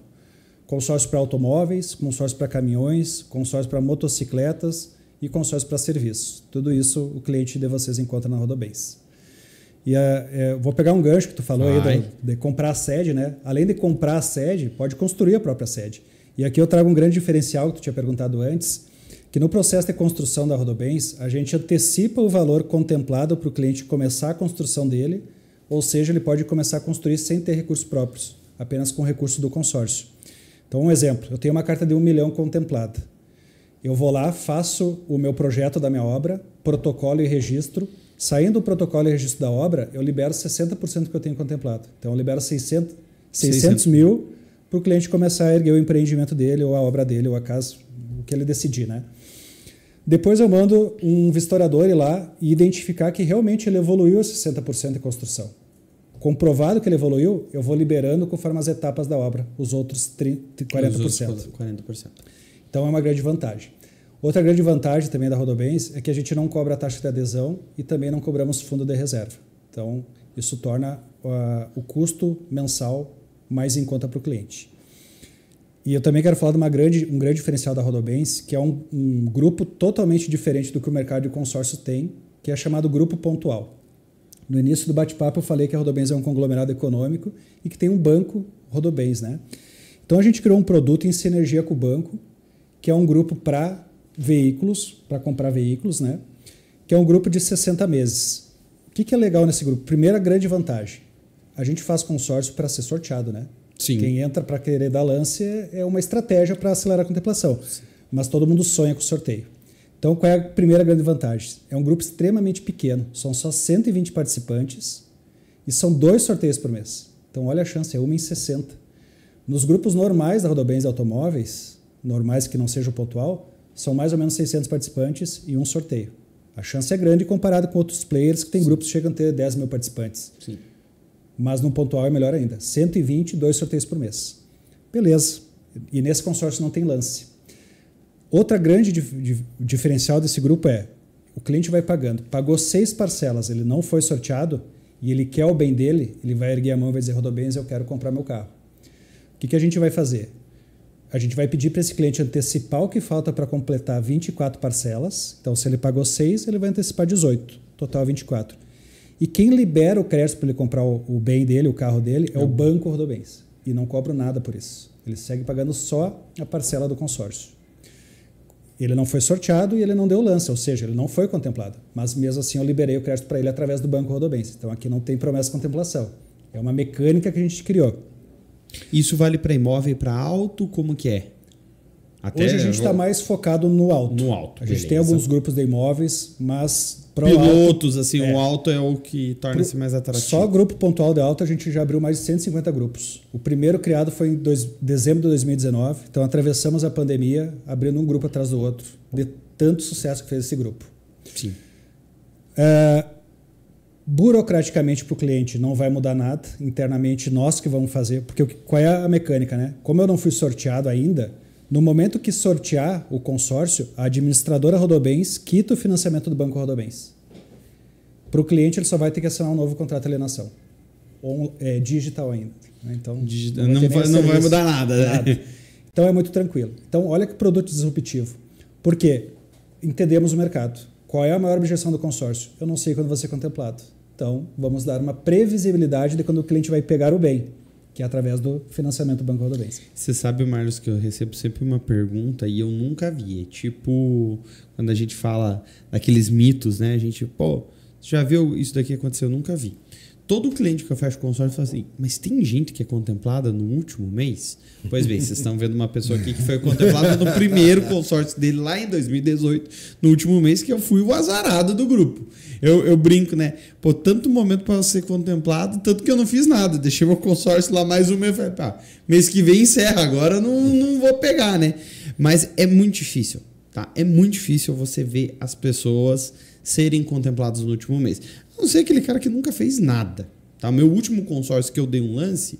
Consórcio para automóveis, consórcio para caminhões, consórcio para motocicletas e consórcio para serviços. Tudo isso o cliente de vocês encontra na Rodobens. E vou pegar um gancho que tu falou aí de comprar a sede, né? Além de comprar a sede, pode construir a própria sede. E aqui eu trago um grande diferencial que tu tinha perguntado antes, que no processo de construção da Rodobens, a gente antecipa o valor contemplado para o cliente começar a construção dele, ou seja, ele pode começar a construir sem ter recursos próprios, apenas com recurso do consórcio. Então, um exemplo, eu tenho uma carta de 1 milhão contemplada. Eu vou lá, faço o meu projeto da minha obra, protocolo e registro. Saindo do protocolo e registro da obra, eu libero 60% que eu tenho contemplado. Então, eu libero 600 mil para o cliente começar a erguer o empreendimento dele, ou a obra dele, ou a casa, o que ele decidir, né? Depois eu mando um vistoriador ir lá e identificar que realmente ele evoluiu esse 60% de construção. Comprovado que ele evoluiu, eu vou liberando conforme as etapas da obra, os outros 40%. Então é uma grande vantagem. Outra grande vantagem também da Rodobens é que a gente não cobra a taxa de adesão e também não cobramos fundo de reserva. Então isso torna o custo mensal mais em conta para o cliente. E eu também quero falar de um grande diferencial da Rodobens, que é um grupo totalmente diferente do que o mercado de consórcio tem, que é chamado grupo pontual. No início do bate-papo eu falei que a Rodobens é um conglomerado econômico e que tem um banco Rodobens, né? Então a gente criou um produto em sinergia com o banco, que é um grupo para veículos, para comprar veículos, né? Que é um grupo de 60 meses. O que é legal nesse grupo? Primeira grande vantagem, a gente faz consórcio para ser sorteado, né? Sim. Quem entra para querer dar lance é uma estratégia para acelerar a contemplação. Sim. Mas todo mundo sonha com o sorteio. Então, qual é a primeira grande vantagem? É um grupo extremamente pequeno, são só 120 participantes e são 2 sorteios por mês. Então, olha a chance, é 1 em 60. Nos grupos normais da Rodobens de automóveis, normais que não sejam pontual, são mais ou menos 600 participantes e um sorteio. A chance é grande comparado com outros players que tem grupos que chegam a ter 10 mil participantes. Sim. Mas no pontual é melhor ainda. 120, 2 sorteios por mês. Beleza. E nesse consórcio não tem lance. Outra grande diferencial desse grupo é o cliente vai pagando. Pagou 6 parcelas, ele não foi sorteado e ele quer o bem dele, ele vai erguer a mão e vai dizer, Rodobens, eu quero comprar meu carro. O que a gente vai fazer? A gente vai pedir para esse cliente antecipar o que falta para completar 24 parcelas. Então, se ele pagou 6, ele vai antecipar 18, total 24. E quem libera o crédito para ele comprar o bem dele, o carro dele, é o Banco Rodobens. E não cobra nada por isso. Ele segue pagando só a parcela do consórcio. Ele não foi sorteado e ele não deu lance, ou seja, ele não foi contemplado. Mas mesmo assim eu liberei o crédito para ele através do Banco Rodobens. Então aqui não tem promessa de contemplação. É uma mecânica que a gente criou. Isso vale para imóvel e para auto? Como que é? Hoje a gente está mais focado no auto. No auto, a gente tem alguns grupos de imóveis, mas pilotos, assim, o auto é o que torna-se mais atrativo. Só grupo pontual de auto a gente já abriu mais de 150 grupos. O primeiro criado foi em dezembro de 2019, então atravessamos a pandemia, abrindo um grupo atrás do outro, de tanto sucesso que fez esse grupo. Sim. Burocraticamente para o cliente não vai mudar nada, internamente nós que vamos fazer, porque qual é a mecânica, né? Como eu não fui sorteado ainda, no momento que sortear o consórcio, a administradora Rodobens quita o financiamento do Banco Rodobens. Para o cliente, ele só vai ter que assinar um novo contrato de alienação. Ou digital ainda. Né? Então, não vai mudar nada. Né? Então, é muito tranquilo. Então, olha que produto disruptivo. Por quê? Entendemos o mercado. Qual é a maior objeção do consórcio? Eu não sei quando vai ser contemplado. Então, vamos dar uma previsibilidade de quando o cliente vai pegar o bem, que é através do financiamento do Banco Rodobens. Você sabe, Marlos, que eu recebo sempre uma pergunta e eu nunca vi. É tipo, quando a gente fala daqueles mitos, né? A gente, você já viu isso daqui acontecer? Eu nunca vi. Todo cliente que eu fecho consórcio fala assim, mas tem gente que é contemplada no último mês? Pois bem, vocês estão vendo uma pessoa aqui que foi contemplada no primeiro consórcio dele lá em 2018, no último mês, que eu fui o azarado do grupo. Eu brinco, né? Tanto momento para ser contemplado, tanto que eu não fiz nada. Deixei meu consórcio lá mais um mês. Falei, mês que vem encerra, agora não vou pegar, né? Mas é muito difícil, tá? É muito difícil você ver as pessoas serem contempladas no último mês. A não ser aquele cara que nunca fez nada, tá? O meu último consórcio que eu dei um lance,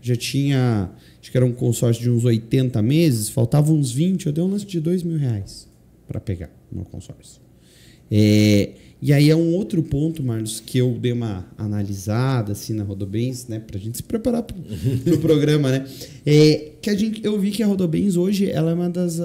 já tinha, acho que era um consórcio de uns 80 meses, faltavam uns 20, eu dei um lance de R$2.000 para pegar o meu consórcio. E aí é um outro ponto, Marlos, que eu dei uma analisada assim na Rodobens, né, pra gente se preparar pro programa, né? Eu vi que a Rodobens hoje ela é uma das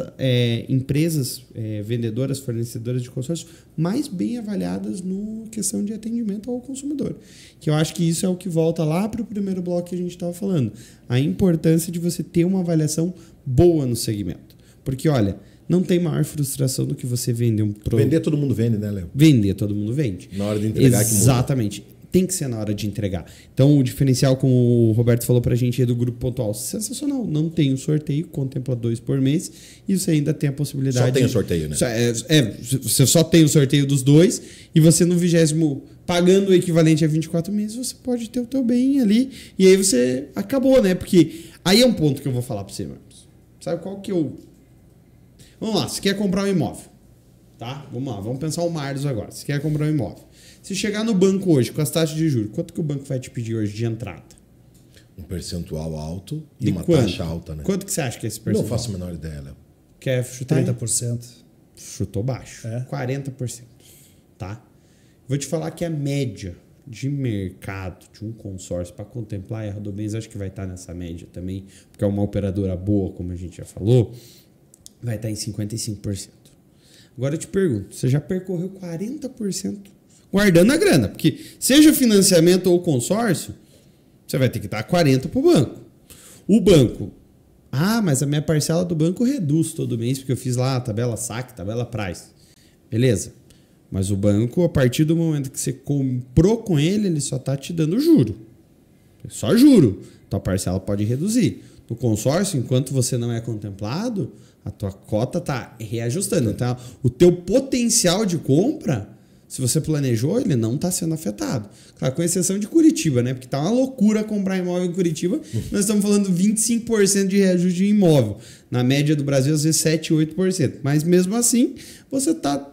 empresas vendedoras, fornecedoras de consórcio mais bem avaliadas no questão de atendimento ao consumidor. Que eu acho que isso é o que volta lá para o primeiro bloco que a gente estava falando. A importância de você ter uma avaliação boa no segmento. Porque, olha, não tem maior frustração do que você vender um produto. Vender todo mundo vende, né, Léo? Vender todo mundo vende. Na hora de entregar que muda. Exatamente. Tem que ser na hora de entregar. Então, o diferencial, como o Roberto falou pra gente, é do Grupo Pontual. Sensacional. Não tem o sorteio, contempla 2 por mês e você ainda tem a possibilidade... Só tem o sorteio, né? Você só tem o sorteio dos 2 e você no 20º, pagando o equivalente a 24 meses, você pode ter o teu bem ali e aí você acabou, né? Porque aí é um ponto que eu vou falar pra você, Marcos. Sabe qual que eu... Vamos lá, você quer comprar um imóvel, tá? Vamos lá, vamos pensar o Marlos agora. Você quer comprar um imóvel. Se chegar no banco hoje com as taxas de juros, quanto que o banco vai te pedir hoje de entrada? Um percentual alto e uma taxa alta, né? Quanto que você acha que é esse percentual? Não faço a menor ideia, Léo. Quer chutar? 30%. Chutou baixo. 40%. Tá? Vou te falar que a média de mercado de um consórcio para contemplar, e a Rodobens acho que vai estar nessa média também, porque é uma operadora boa, como a gente já falou, vai estar em 55%. Agora eu te pergunto, você já percorreu 40% guardando a grana. Porque seja financiamento ou consórcio, você vai ter que dar 40 para o banco. O banco, mas a minha parcela do banco reduz todo mês, porque eu fiz lá a tabela saque, tabela price. Beleza. Mas o banco, a partir do momento que você comprou com ele só está te dando juro. Só juro. Tua parcela pode reduzir. No consórcio, enquanto você não é contemplado, a tua cota está reajustando. Então, o teu potencial de compra, se você planejou, ele não está sendo afetado. Claro, com exceção de Curitiba, né? Porque tá uma loucura comprar imóvel em Curitiba. Nós estamos falando 25% de reajuste de imóvel. Na média do Brasil, às vezes 7%, 8%. Mas mesmo assim, você está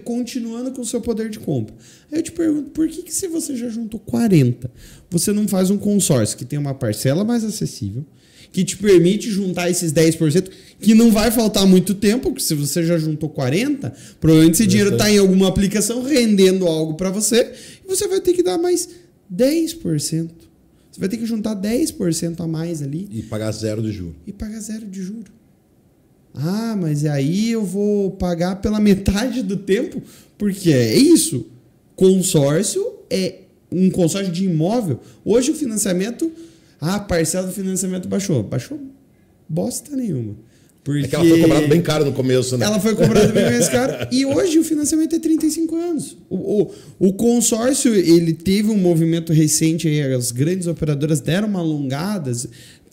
continuando com o seu poder de compra. Aí eu te pergunto, por que se você já juntou 40, você não faz um consórcio que tem uma parcela mais acessível, que te permite juntar esses 10%, que não vai faltar muito tempo, porque se você já juntou 40, provavelmente esse dinheiro está em alguma aplicação rendendo algo para você, e você vai ter que dar mais 10%. Você vai ter que juntar 10% a mais ali. E pagar zero de juro. Mas aí eu vou pagar pela metade do tempo, porque é isso. Consórcio é um consórcio de imóvel. Hoje o financiamento, a parcela do financiamento baixou. Baixou bosta nenhuma. Porque é que ela foi cobrada bem caro no começo, né? Ela foi cobrada bem mais caro. E hoje o financiamento é 35 anos. O consórcio, ele teve um movimento recente, aí as grandes operadoras deram uma alongada.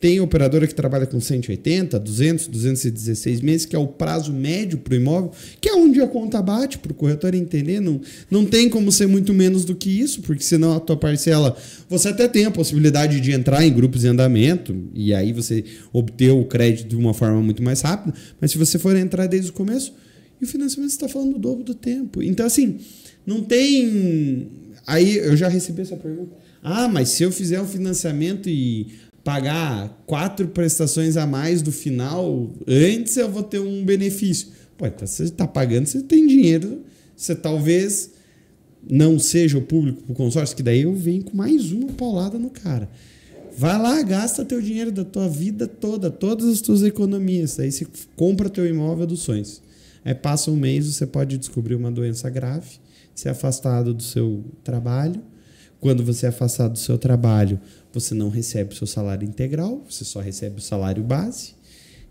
Tem operadora que trabalha com 180, 200, 216 meses, que é o prazo médio para o imóvel, que é onde a conta bate para o corretor entender. Não tem como ser muito menos do que isso, porque senão a tua parcela... Você até tem a possibilidade de entrar em grupos em andamento, e aí você obter o crédito de uma forma muito mais rápida, mas se você for entrar desde o começo, e o financiamento você está falando do dobro do tempo. Então, assim, não tem... Aí eu já recebi essa pergunta. Mas se eu fizer um financiamento e pagar 4 prestações a mais do final, antes eu vou ter um benefício. Então você está pagando, você tem dinheiro, você talvez não seja o público para o consórcio, que daí eu venho com mais uma paulada no cara. Vai lá, gasta teu dinheiro da tua vida toda, todas as tuas economias, aí você compra teu imóvel dos sonhos. Aí passa um mês, você pode descobrir uma doença grave, ser afastado do seu trabalho. Quando você é afastado do seu trabalho, você não recebe o seu salário integral, você só recebe o salário base.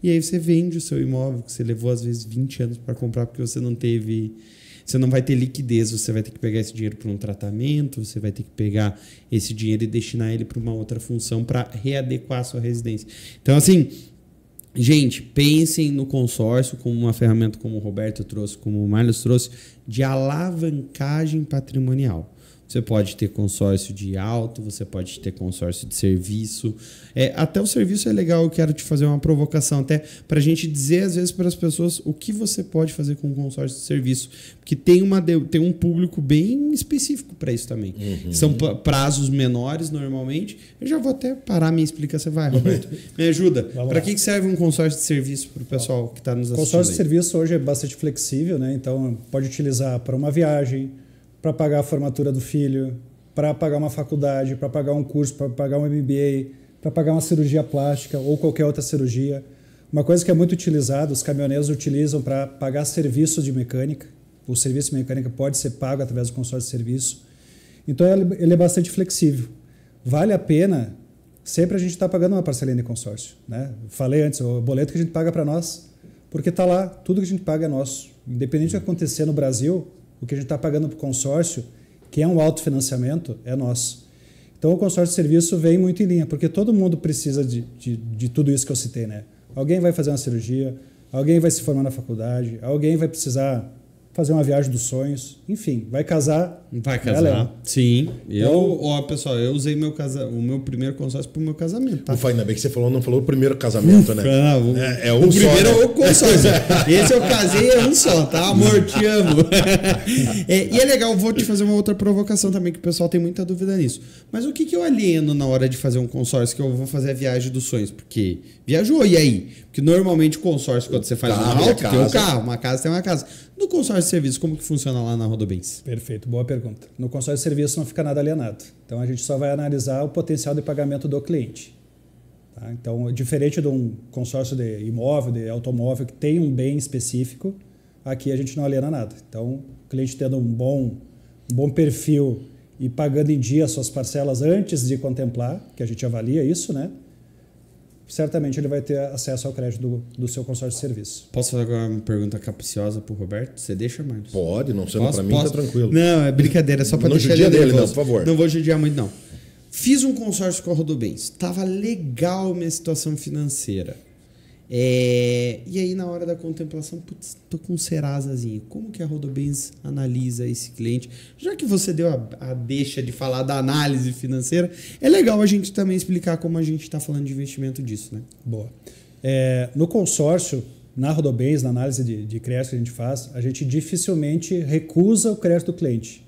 E aí você vende o seu imóvel, que você levou às vezes 20 anos para comprar, porque você não vai ter liquidez, você vai ter que pegar esse dinheiro para um tratamento, você vai ter que pegar esse dinheiro e destinar ele para uma outra função para readequar a sua residência. Então, assim, gente, pensem no consórcio como uma ferramenta, como o Roberto trouxe, como o Marlos trouxe, de alavancagem patrimonial. Você pode ter consórcio de auto, você pode ter consórcio de serviço. Até o serviço é legal, eu quero te fazer uma provocação, até para a gente dizer, às vezes, para as pessoas o que você pode fazer com o consórcio de serviço. Porque tem um público bem específico para isso também. Uhum. São prazos menores, normalmente. Eu já vou até parar a minha explicação. Vai, Roberto, me ajuda. Para que serve um consórcio de serviço para o pessoal que está nos assistindo? O consórcio de serviço hoje é bastante flexível, né? Então, pode utilizar para uma viagem, para pagar a formatura do filho, para pagar uma faculdade, para pagar um curso, para pagar um MBA, para pagar uma cirurgia plástica ou qualquer outra cirurgia. Uma coisa que é muito utilizada, os caminhoneiros utilizam para pagar serviços de mecânica. O serviço de mecânica pode ser pago através do consórcio de serviço. Então, ele é bastante flexível. Vale a pena, sempre a gente está pagando uma parcelinha de consórcio, né? Falei antes, o boleto que a gente paga para nós, porque está lá, tudo que a gente paga é nosso. Independente do que acontecer no Brasil, o que a gente está pagando para o consórcio, que é um autofinanciamento, é nosso. Então, o consórcio de serviço vem muito em linha, porque todo mundo precisa de tudo isso que eu citei, né? Alguém vai fazer uma cirurgia, alguém vai se formar na faculdade, alguém vai precisar fazer uma viagem dos sonhos, enfim, vai casar. Vai casar, sim. Pessoal, eu usei o meu primeiro consórcio para o meu casamento. Tá? Ainda bem que você não falou o primeiro casamento, né? O primeiro é o consórcio. Esse eu casei é um só, tá? Amor, te amo. E é legal, vou te fazer uma outra provocação também, que o pessoal tem muita dúvida nisso. Mas o que eu alieno na hora de fazer um consórcio, que eu vou fazer a viagem dos sonhos? Porque viajou, e aí? Porque normalmente o consórcio, quando você faz uma auto, tem um carro, uma casa tem uma casa. No consórcio de serviço, como que funciona lá na Rodobens? Perfeito, boa pergunta. No consórcio de serviço não fica nada alienado. Então, a gente só vai analisar o potencial de pagamento do cliente. Tá? Então, diferente de um consórcio de imóvel, de automóvel, que tem um bem específico, aqui a gente não aliena nada. Então, o cliente tendo um bom um bom perfil e pagando em dia as suas parcelas antes de contemplar, que a gente avalia isso, né? Certamente ele vai ter acesso ao crédito do seu consórcio de serviço. Posso fazer agora uma pergunta capciosa pro Roberto? Você deixa, Marcos? Pode, não sendo para mim, tá tranquilo. Não, é brincadeira, é só para deixar judia ele dele, nervoso. não, por favor. Não vou judiar muito, não. Fiz um consórcio com a Rodobens. Tava legal minha situação financeira. E aí, na hora da contemplação, putz, tô com um Serazazinho. Como que a Rodobens analisa esse cliente? Já que você deu a deixa de falar da análise financeira, é legal a gente também explicar como a gente está falando de investimento disso, né? Boa. No consórcio, na Rodobens, na análise de crédito que a gente faz, a gente dificilmente recusa o crédito do cliente.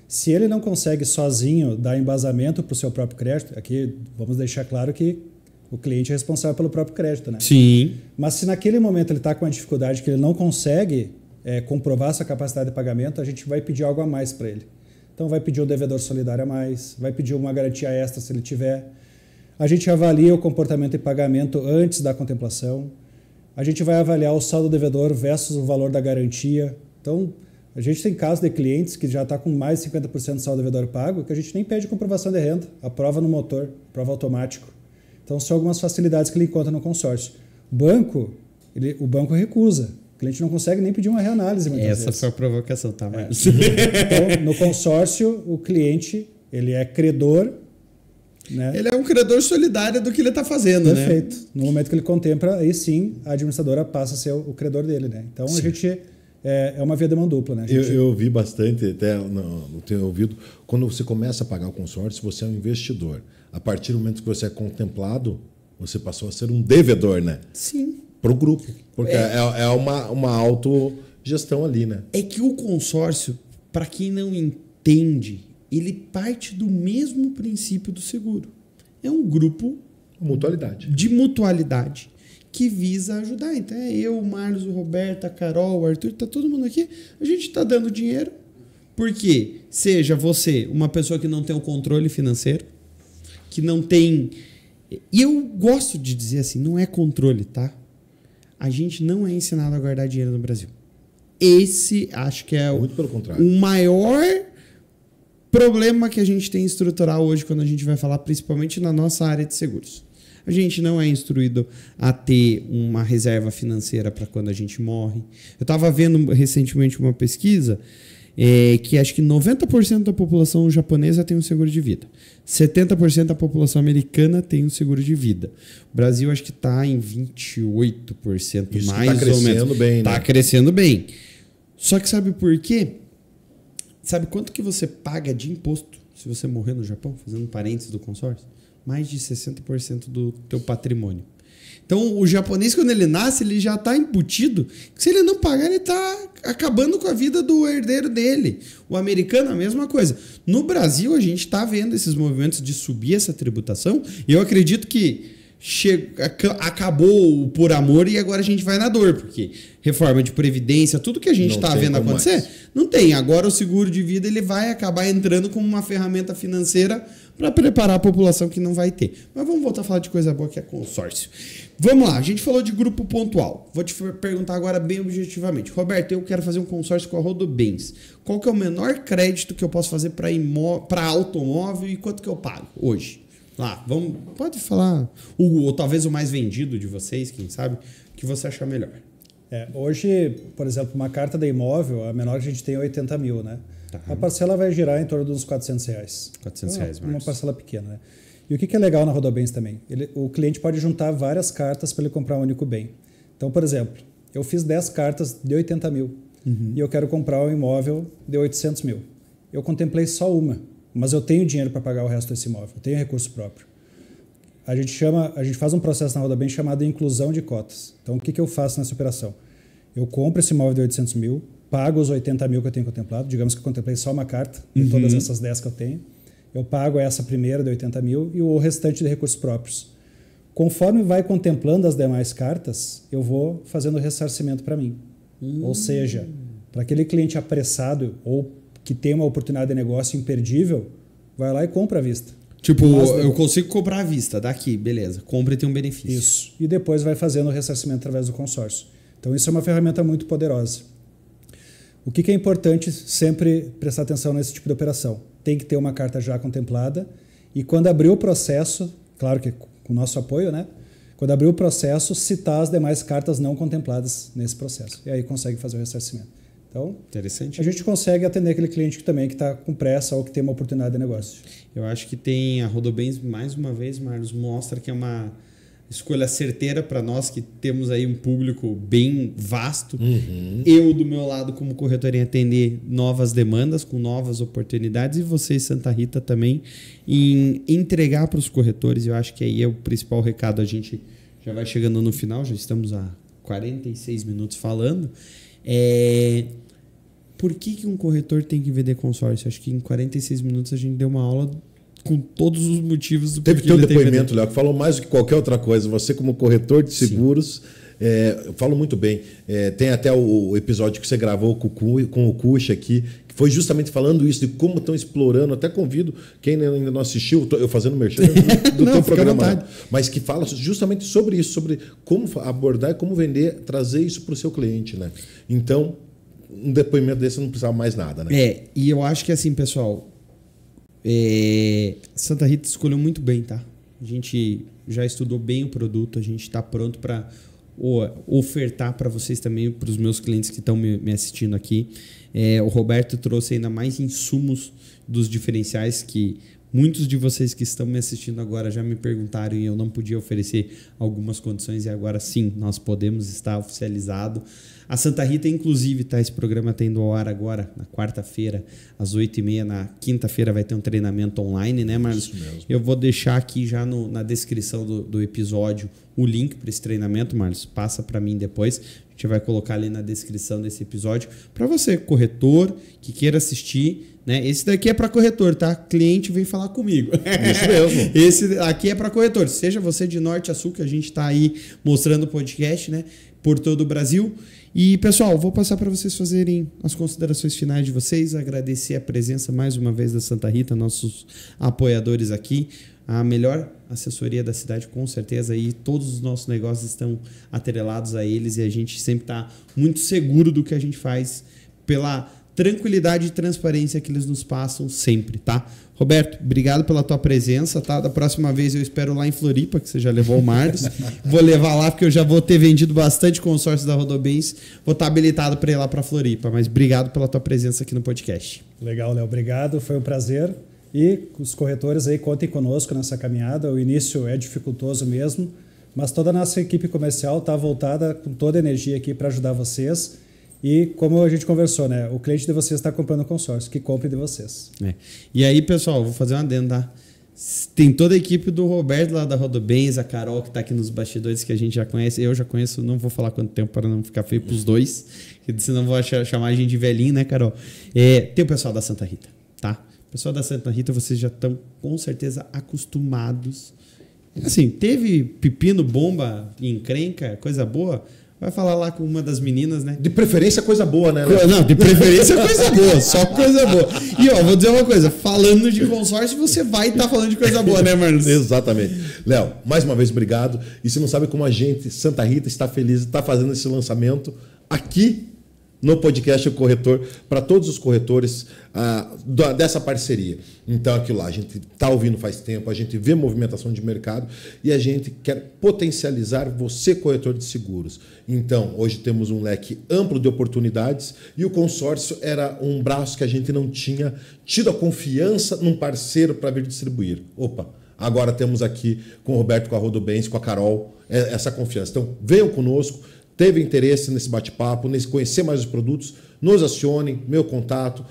Se ele não consegue sozinho dar embasamento para o seu próprio crédito, aqui vamos deixar claro que o cliente é responsável pelo próprio crédito, né? Sim. Mas se naquele momento ele está com uma dificuldade que ele não consegue comprovar sua capacidade de pagamento, a gente vai pedir algo a mais para ele. Então vai pedir um devedor solidário a mais, vai pedir uma garantia extra se ele tiver. A gente avalia o comportamento de pagamento antes da contemplação. A gente vai avaliar o saldo devedor versus o valor da garantia. Então, a gente tem casos de clientes que já está com mais de 50% de saldo devedor pago, que a gente nem pede comprovação de renda, aprova no motor, prova automático. Então, são algumas facilidades que ele encontra no consórcio. O banco recusa. O cliente não consegue nem pedir uma reanálise. Essa foi a provocação, tá, Marcos? Então, no consórcio, o cliente ele é credor. Né? Ele é um credor solidário do que ele está fazendo, Perfeito. né? No momento que ele contempla, aí sim, a administradora passa a ser o credor dele. Né? Então, sim. A gente... É uma via de mão dupla, né? Eu ouvi bastante, até no tenho ouvido, quando você começa a pagar o consórcio, você é um investidor. A partir do momento que você é contemplado, você passou a ser um devedor, né? Sim. Para o grupo. Porque é uma autogestão ali, né? É que o consórcio, para quem não entende, ele parte do mesmo princípio do seguro. É um grupo de mutualidade que visa ajudar. Então é eu, o Marlos, o Roberto, a Carol, o Arthur, tá todo mundo aqui. A gente está dando dinheiro porque seja você uma pessoa que não tem o controle financeiro, que não tem... E eu gosto de dizer assim, não é controle, tá? A gente não é ensinado a guardar dinheiro no Brasil. Esse, acho que é muito pelo contrário. O maior problema que a gente tem estrutural hoje quando a gente vai falar, principalmente na nossa área de seguros. A gente não é instruído a ter uma reserva financeira para quando a gente morre. Eu estava vendo recentemente uma pesquisa que acho que 90% da população japonesa tem um seguro de vida. 70% da população americana tem um seguro de vida. O Brasil acho que está em 28%, isso mais tá ou menos. Bem, está crescendo bem. Só que sabe por quê? Sabe quanto que você paga de imposto se você morrer no Japão? Fazendo parênteses do consórcio. Mais de 60% do teu patrimônio. Então, o japonês, quando ele nasce, ele já está embutido. Se ele não pagar, ele está acabando com a vida do herdeiro dele. O americano, a mesma coisa. No Brasil, a gente está vendo esses movimentos de subir essa tributação. E eu acredito que acabou o por amor e agora a gente vai na dor. Porque reforma de previdência, tudo que a gente está vendo acontecer, mais. Não tem. Agora o seguro de vida ele vai acabar entrando como uma ferramenta financeira para preparar a população que não vai ter. Mas vamos voltar a falar de coisa boa que é consórcio. Vamos lá, a gente falou de grupo pontual. Vou te perguntar agora bem objetivamente. Roberto, eu quero fazer um consórcio com a Rodobens. Qual que é o menor crédito que eu posso fazer para automóvel e quanto que eu pago hoje? Lá, pode falar. Ou talvez o mais vendido de vocês, quem sabe, que você achar melhor. Hoje, por exemplo, uma carta de imóvel, a menor que a gente tem é 80 mil, né? Tá. A parcela vai girar em torno dos R$400. R$400, uma parcela pequena, né? E o que é legal na Rodobens também? O cliente pode juntar várias cartas para ele comprar um único bem. Então, por exemplo, eu fiz 10 cartas de 80 mil e eu quero comprar um imóvel de 800 mil. Eu contemplei só uma, mas eu tenho dinheiro para pagar o resto desse imóvel, eu tenho recurso próprio. A gente faz um processo na Rodobens chamado inclusão de cotas. Então, o que eu faço nessa operação? Eu compro esse imóvel de 800 mil, pago os 80 mil que eu tenho contemplado, digamos que eu contemplei só uma carta de todas essas 10 que eu tenho, eu pago essa primeira de 80 mil e o restante de recursos próprios. Conforme vai contemplando as demais cartas, eu vou fazendo ressarcimento para mim. Ou seja, para aquele cliente apressado ou que tem uma oportunidade de negócio imperdível, vai lá e compra à vista. Tipo, eu consigo comprar à vista, daqui, beleza, compra e tem um benefício. Isso, e depois vai fazendo o ressarcimento através do consórcio. Então isso é uma ferramenta muito poderosa. O que é importante sempre prestar atenção nesse tipo de operação? Tem que ter uma carta já contemplada e quando abrir o processo, claro que com o nosso apoio, né? Quando abrir o processo, citar as demais cartas não contempladas nesse processo. E aí consegue fazer o ressarcimento. Então, interessante. A gente consegue atender aquele cliente que também está com pressa ou que tem uma oportunidade de negócio. Eu acho que tem a Rodobens, mais uma vez, Marlos, mostra que é uma escolha certeira para nós que temos aí um público bem vasto. Eu, do meu lado, como corretor, em atender novas demandas, com novas oportunidades, e vocês, Santa Rita, também, em entregar para os corretores. Eu acho que aí é o principal recado. A gente já vai chegando no final, já estamos há 46 minutos falando. Por que um corretor tem que vender consórcio? Acho que em 46 minutos a gente deu uma aula com todos os motivos do porquê. Teve teu depoimento, Léo, que falou mais do que qualquer outra coisa. Você, como corretor de seguros, falo muito bem. Tem até o episódio que você gravou com o Cuxa aqui, que foi justamente falando isso, de como estão explorando. Até convido quem ainda não assistiu, eu fazendo merchan do teu programa, mas que fala justamente sobre isso, sobre como abordar, como vender, trazer isso para o seu cliente, né? Então, um depoimento desse não precisava mais nada, né? E eu acho que assim, pessoal, Santa Rita escolheu muito bem, tá? A gente já estudou bem o produto, a gente está pronto para ofertar para vocês também, para os meus clientes que estão me assistindo aqui. O Roberto trouxe ainda mais insumos dos diferenciais que muitos de vocês que estão me assistindo agora já me perguntaram e eu não podia oferecer algumas condições, e agora sim, nós podemos estar oficializado. A Santa Rita, inclusive, esse programa está indo ao ar agora, na quarta-feira, às 8h30. Na quinta-feira vai ter um treinamento online, né, Marlos? Isso mesmo. Eu vou deixar aqui já na descrição do episódio o link para esse treinamento, Marlos. Passa para mim depois. A gente vai colocar ali na descrição desse episódio. Para você, corretor, que queira assistir, né? Esse daqui é para corretor, tá? Cliente vem falar comigo. Isso mesmo. Esse aqui é para corretor. Seja você de norte a sul, que a gente está aí mostrando o podcast, né? Por todo o Brasil. E, pessoal, vou passar para vocês fazerem as considerações finais de vocês, agradecer a presença mais uma vez da Santa Rita, nossos apoiadores aqui, a melhor assessoria da cidade, com certeza, e todos os nossos negócios estão atrelados a eles e a gente sempre está muito seguro do que a gente faz pela tranquilidade e transparência que eles nos passam sempre, tá? Roberto, obrigado pela tua presença, tá? Da próxima vez eu espero lá em Floripa, que você já levou o Marlos. Vou levar lá porque eu já vou ter vendido bastante consórcio da Rodobens. Vou estar habilitado para ir lá para Floripa, mas obrigado pela tua presença aqui no podcast. Legal, Léo, obrigado, foi um prazer. E os corretores aí contem conosco nessa caminhada. O início é dificultoso mesmo, mas toda a nossa equipe comercial está voltada com toda a energia aqui para ajudar vocês. E como a gente conversou, né? O cliente de vocês está comprando consórcio, que compre de vocês. E aí, pessoal, vou fazer um adendo, tá? Tem toda a equipe do Roberto lá da Rodobens, a Carol que está aqui nos bastidores, que a gente já conhece. Eu já conheço, não vou falar quanto tempo para não ficar feio para os dois, senão vou chamar a gente de velhinho, né, Carol? Tem o pessoal da Santa Rita, tá? O pessoal da Santa Rita, vocês já estão com certeza acostumados. Assim, teve pepino, bomba, encrenca, coisa boa... Vai falar lá com uma das meninas, né? De preferência, coisa boa, né? Não, de preferência, coisa boa. Só coisa boa. E, ó, vou dizer uma coisa. Falando de consórcio, você vai estar falando de coisa boa, né, Marlos? Exatamente. Léo, mais uma vez, obrigado. E você não sabe como a gente, Santa Rita, está feliz de estar fazendo esse lançamento aqui no podcast O Corretor, para todos os corretores dessa parceria. Então, aquilo lá, a gente está ouvindo faz tempo, a gente vê movimentação de mercado e a gente quer potencializar você, corretor de seguros. Então, hoje temos um leque amplo de oportunidades e o consórcio era um braço que a gente não tinha tido a confiança num parceiro para vir distribuir. Opa, agora temos aqui com o Roberto, com a Rodobens, com a Carol, essa confiança. Então, venham conosco. Teve interesse nesse bate-papo, nesse conhecer mais os produtos, nos acione, meu contato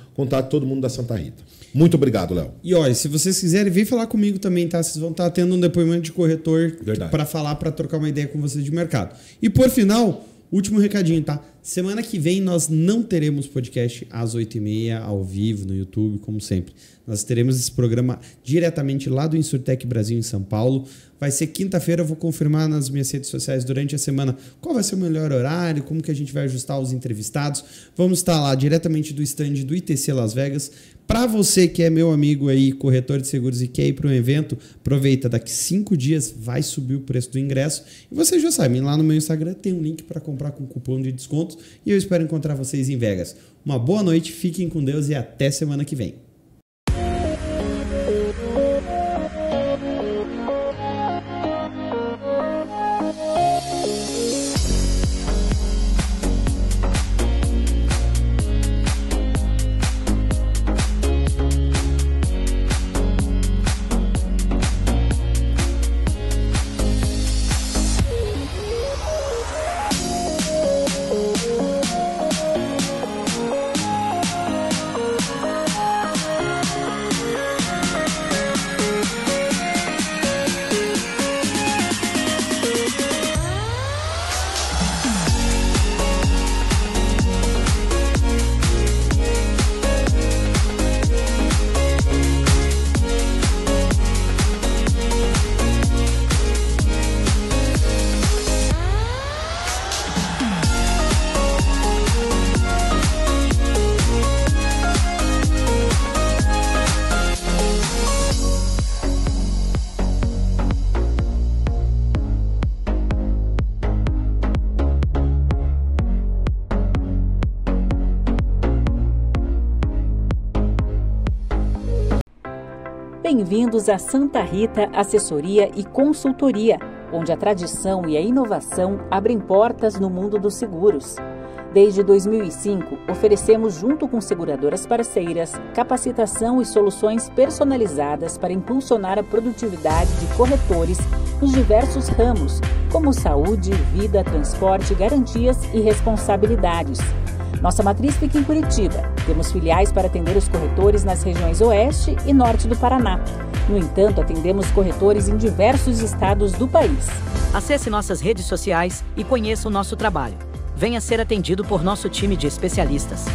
todo mundo da Santa Rita. Muito obrigado, Léo. E olha, se vocês quiserem, vem falar comigo também, tá? Vocês vão estar tendo um depoimento de corretor para falar, para trocar uma ideia com vocês de mercado. E por final, último recadinho, tá? Semana que vem nós não teremos podcast às 8h30, ao vivo, no YouTube, como sempre. Nós teremos esse programa diretamente lá do Insurtech Brasil, em São Paulo. Vai ser quinta-feira, eu vou confirmar nas minhas redes sociais durante a semana qual vai ser o melhor horário, como que a gente vai ajustar os entrevistados. Vamos estar lá diretamente do stand do ITC Las Vegas. Para você que é meu amigo aí, corretor de seguros e quer ir para um evento, aproveita, daqui 5 dias vai subir o preço do ingresso. E você já sabe, lá no meu Instagram tem um link para comprar com cupom de desconto. e eu espero encontrar vocês em Vegas. Uma boa noite, fiquem com Deus e até semana que vem. Bem-vindos a Santa Rita Assessoria e Consultoria, onde a tradição e a inovação abrem portas no mundo dos seguros. Desde 2005, oferecemos, junto com seguradoras parceiras, capacitação e soluções personalizadas para impulsionar a produtividade de corretores nos diversos ramos, como saúde, vida, transporte, garantias e responsabilidades. Nossa matriz fica em Curitiba. Temos filiais para atender os corretores nas regiões Oeste e Norte do Paraná. No entanto, atendemos corretores em diversos estados do país. Acesse nossas redes sociais e conheça o nosso trabalho. Venha ser atendido por nosso time de especialistas.